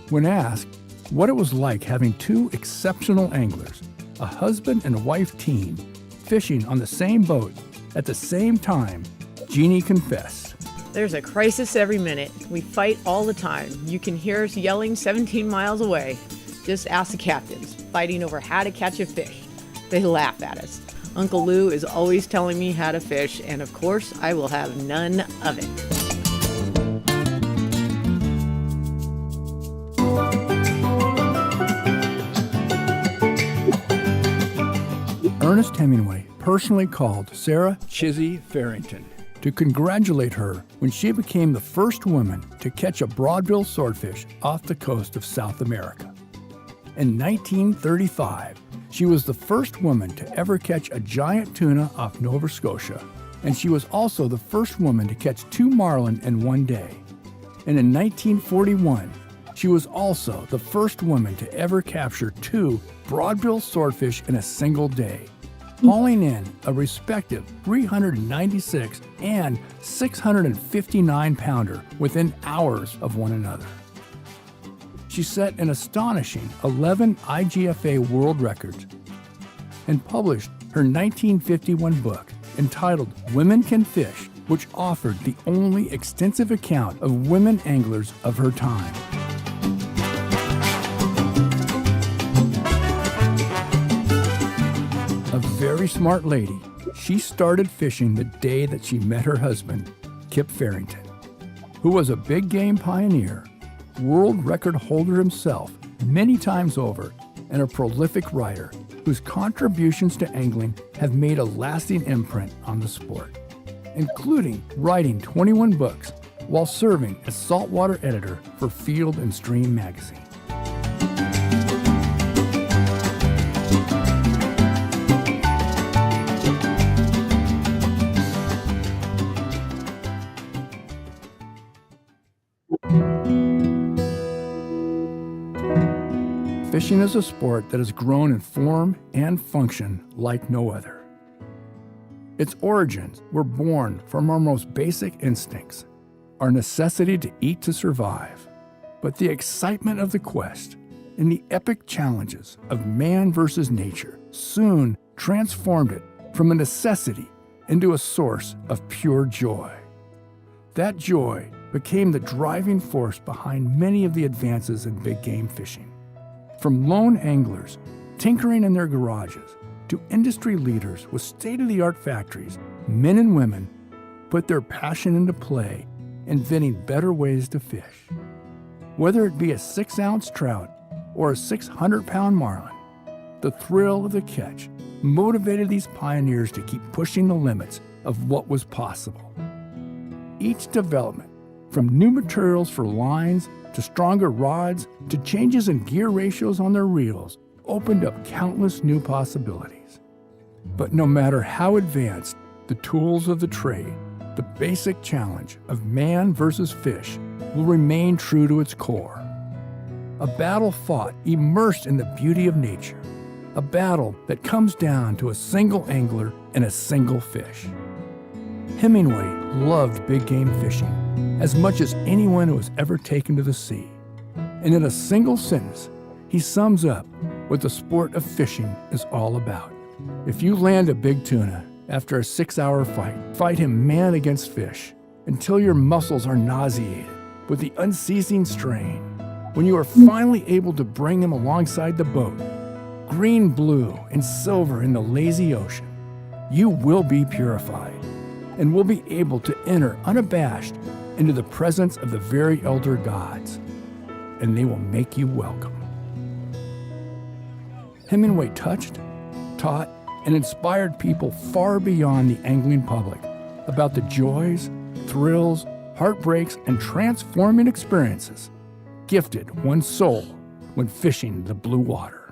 When asked what it was like having 2 exceptional anglers, a husband and wife team, fishing on the same boat at the same time, Jeannie confessed. There's a crisis every minute. We fight all the time. You can hear us yelling 17 miles away. Just ask the captains, fighting over how to catch a fish. They laugh at us. Uncle Lou is always telling me how to fish, and of course, I will have none of it. Ernest Hemingway personally called Sarah Chizzy Farrington to congratulate her when she became the first woman to catch a broadbill swordfish off the coast of South America. In 1935, she was the first woman to ever catch a giant tuna off Nova Scotia, and she was also the first woman to catch 2 marlin in one day. And in 1941, she was also the first woman to ever capture 2 broadbill swordfish in a single day, hauling in a respective 396 and 659 pounder within hours of one another. She set an astonishing 11 IGFA world records and published her 1951 book entitled Women Can Fish, which offered the only extensive account of women anglers of her time. A very smart lady, she started fishing the day that she met her husband, Kip Farrington, who was a big game pioneer world record holder himself many times over, and a prolific writer whose contributions to angling have made a lasting imprint on the sport, including writing 21 books while serving as saltwater editor for Field and Stream magazine. Fishing is a sport that has grown in form and function like no other. Its origins were born from our most basic instincts, our necessity to eat to survive. But the excitement of the quest and the epic challenges of man versus nature soon transformed it from a necessity into a source of pure joy. That joy became the driving force behind many of the advances in big game fishing. From lone anglers tinkering in their garages to industry leaders with state-of-the-art factories, men and women put their passion into play, inventing better ways to fish. Whether it be a 6-ounce trout or a 600-pound marlin, the thrill of the catch motivated these pioneers to keep pushing the limits of what was possible. Each development, from new materials for lines to stronger rods to changes in gear ratios on their reels, opened up countless new possibilities. But no matter how advanced the tools of the trade, the basic challenge of man versus fish will remain true to its core. A battle fought immersed in the beauty of nature, a battle that comes down to a single angler and a single fish. Hemingway loved big game fishing as much as anyone who has ever taken to the sea. And in a single sentence, he sums up what the sport of fishing is all about. If you land a big tuna after a 6-hour fight him man against fish until your muscles are nauseated with the unceasing strain. When you are finally able to bring him alongside the boat, green, blue, and silver in the lazy ocean, you will be purified and will be able to enter unabashed into the presence of the very elder gods, and they will make you welcome. Hemingway touched, taught, and inspired people far beyond the angling public about the joys, thrills, heartbreaks, and transforming experiences gifted one's soul when fishing the blue water.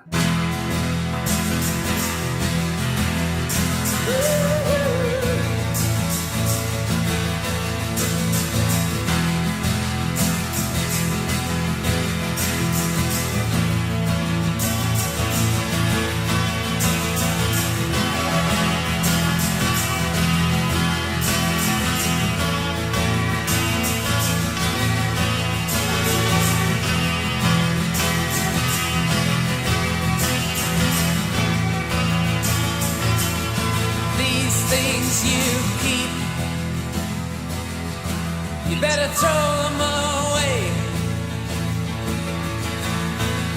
Better throw them away.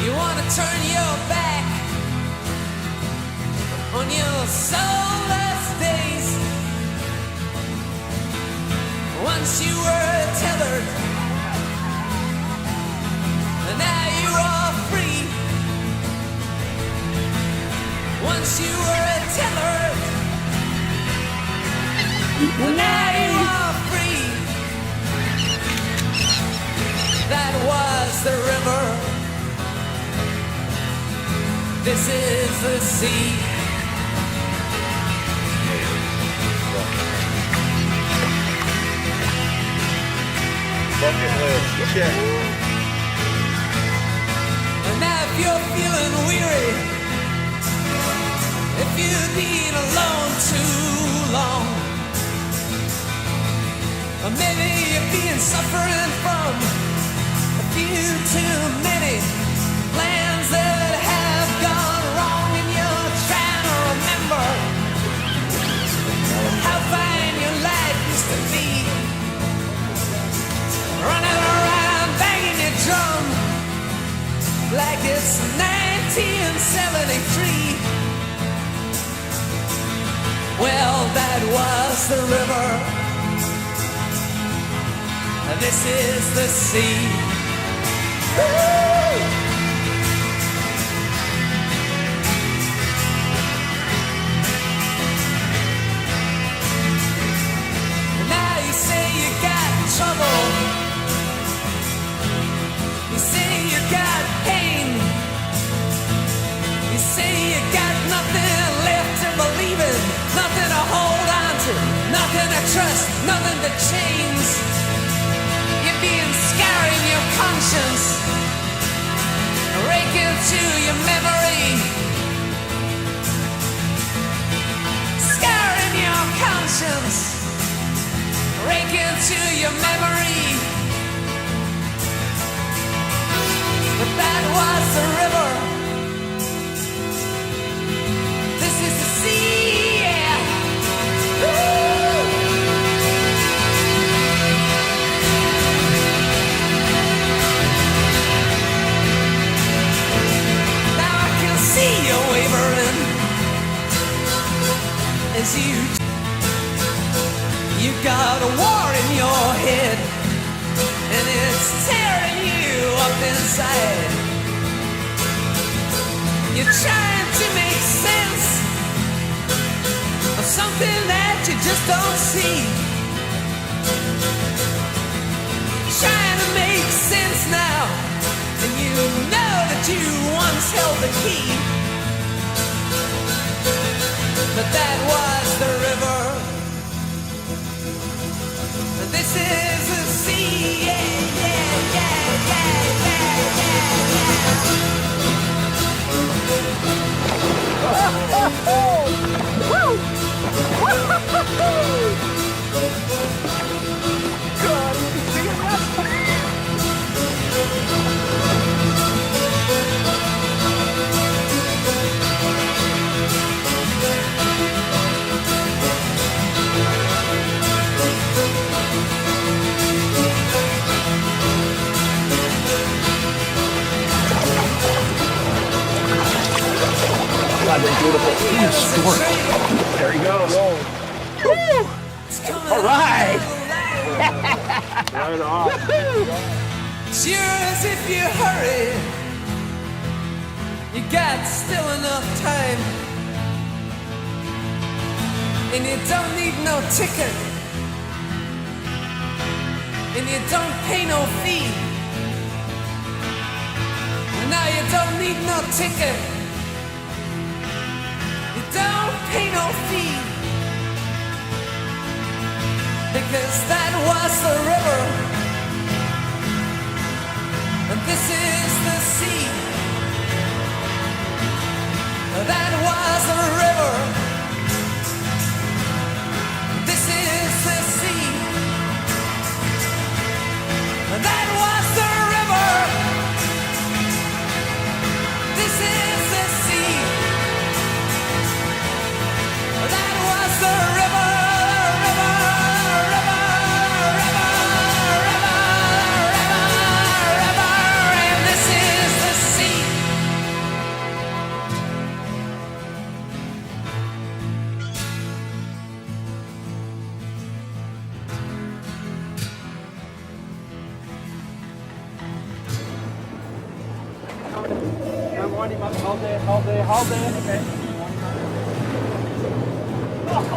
You want to turn your back on your soulless days. Once you were tethered, and now you're all free. Once you were tethered, and now you're all free. That was the river. This is the sea. Bucket list, check. And now if you're feeling weary, if you've been alone too long, or maybe you've been suffering from few too many plans that have gone wrong, and you're trying to remember how fine your life used to be. Running around banging your drum like it's 1973. Well, that was the river. This is the sea. trust nothing to change. You're being scarring your conscience, raking to your memory, scarring your conscience, raking to your memory. But that was the river. This is the sea, yeah. Woo! Now I can see you wavering as you got a war in your head, and it's tearing you up inside. You're trying to make sense of something that you just don't see. Trying to make sense now, and you know that you once held the key. But that was the river, and this is the sea, yeah, yeah, yeah, yeah, yeah, yeah, yeah. God, they're beautiful. Sport. There he goes. Woo! All right. Right on. Sure as if you hurry, you got still enough time, and you don't need no ticket, and you don't pay no fee. Now you don't need no ticket, you don't pay no fee, because that was the river, and this is the sea. That was the river, this is the sea. That was the river, this is the sea. That was the river, river, river, river, river, river, river, and this is the sea. I'm winding up all day. Okay.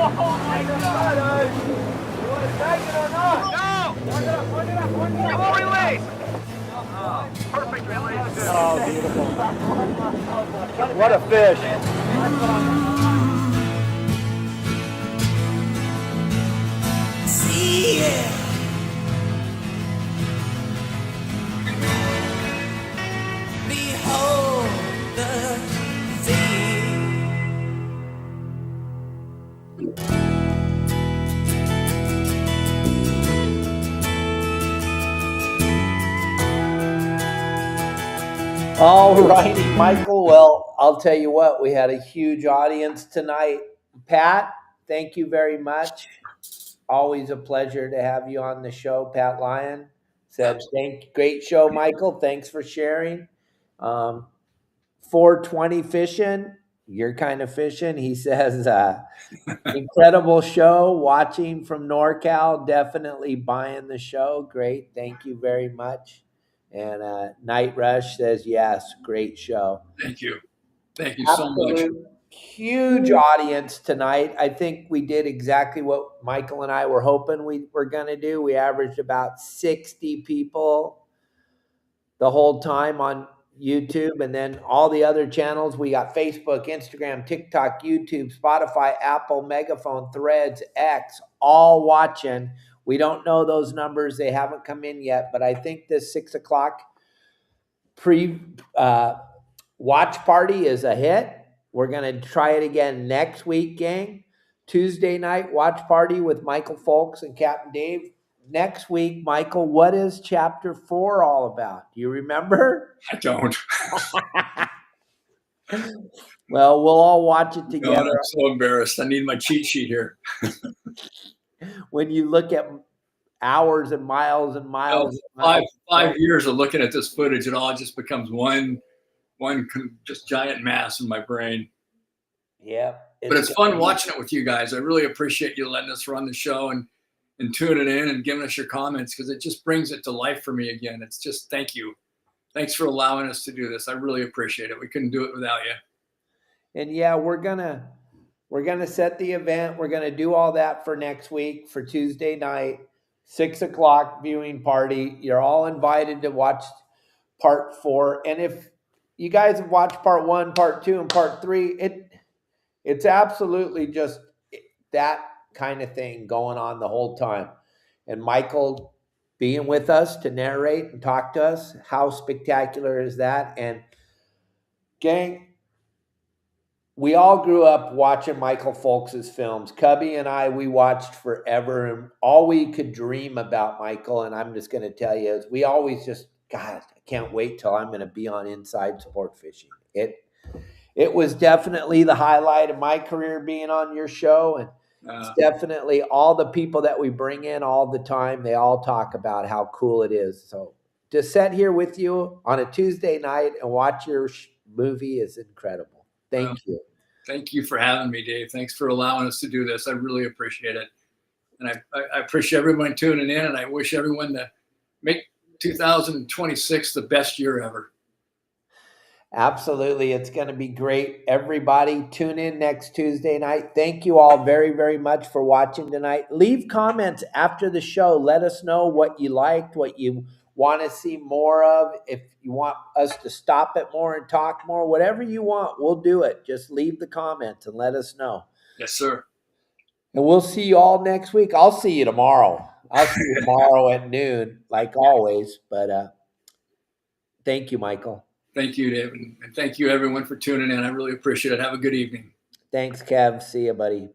Oh my God! You want to tag it or not? No! Wind it up! It won't release! Perfect release. Oh, beautiful. What a fish. See, yeah. Behold the sea. All righty, Michael. Well, I'll tell you what, we had a huge audience tonight. Pat, thank you very much. Always a pleasure to have you on the show. Pat Lyon said, great show, Michael. Thanks for sharing. 420 fishing, your kind of fishing. He says, incredible show. Watching from NorCal, definitely buying the show. Great. Thank you very much. And Night Rush says, yes, great show. Thank you. Thank you so much. Huge audience tonight. I think we did exactly what Michael and I were hoping we were going to do. We averaged about 60 people the whole time on YouTube, and then all the other channels. We got Facebook, Instagram, TikTok, YouTube, Spotify, Apple, Megaphone, Threads, X, all watching. We don't know those numbers. They haven't come in yet, but I think this 6 o'clock watch party is a hit. We're going to try it again next week, gang. Tuesday night watch party with Michael Folks and Captain Dave. Next week, Michael, what is chapter 4 all about? Do you remember? I don't. Well, we'll all watch it together. God, I'm so embarrassed. I need my cheat sheet here. When you look at hours and miles and miles. Five years of looking at this footage, it all just becomes one just giant mass in my brain. Yeah. But it's fun watching it with you guys. I really appreciate you letting us run the show and tuning in and giving us your comments, because it just brings it to life for me again. It's just, thank you. Thanks for allowing us to do this. I really appreciate it. We couldn't do it without you. And yeah, we're gonna set the event. We're gonna do all that for next week, for Tuesday night, 6 o'clock viewing party. You're all invited to watch part 4. And if you guys have watched part 1, part 2, and part 3, it's absolutely just that kind of thing going on the whole time. And Michael being with us to narrate and talk to us, how spectacular is that? And gang, we all grew up watching Michael Folks' films. Cubby and I, we watched forever, and all we could dream about Michael, and I'm just going to tell you, is we always just, God, I can't wait till I'm going to be on Inside Sport Fishing. It was definitely the highlight of my career being on your show, and it's definitely all the people that we bring in all the time. They all talk about how cool it is. So to sit here with you on a Tuesday night and watch your movie is incredible. Thank you. Thank you for having me, Dave. Thanks for allowing us to do this. I really appreciate it. And I appreciate everyone tuning in, and I wish everyone to make 2026 the best year ever. Absolutely. It's going to be great. Everybody tune in next Tuesday night. Thank you all very, very much for watching tonight. Leave comments after the show. Let us know what you liked, what you want to see more of. If you want us to stop it more and talk more, whatever you want, we'll do it. Just leave the comments and let us know. Yes, sir. And we'll see you all next week. I'll see you tomorrow. I'll see you tomorrow at noon, like always. But thank you, Michael. Thank you, David. And thank you, everyone, for tuning in. I really appreciate it. Have a good evening. Thanks, Kev. See you, buddy.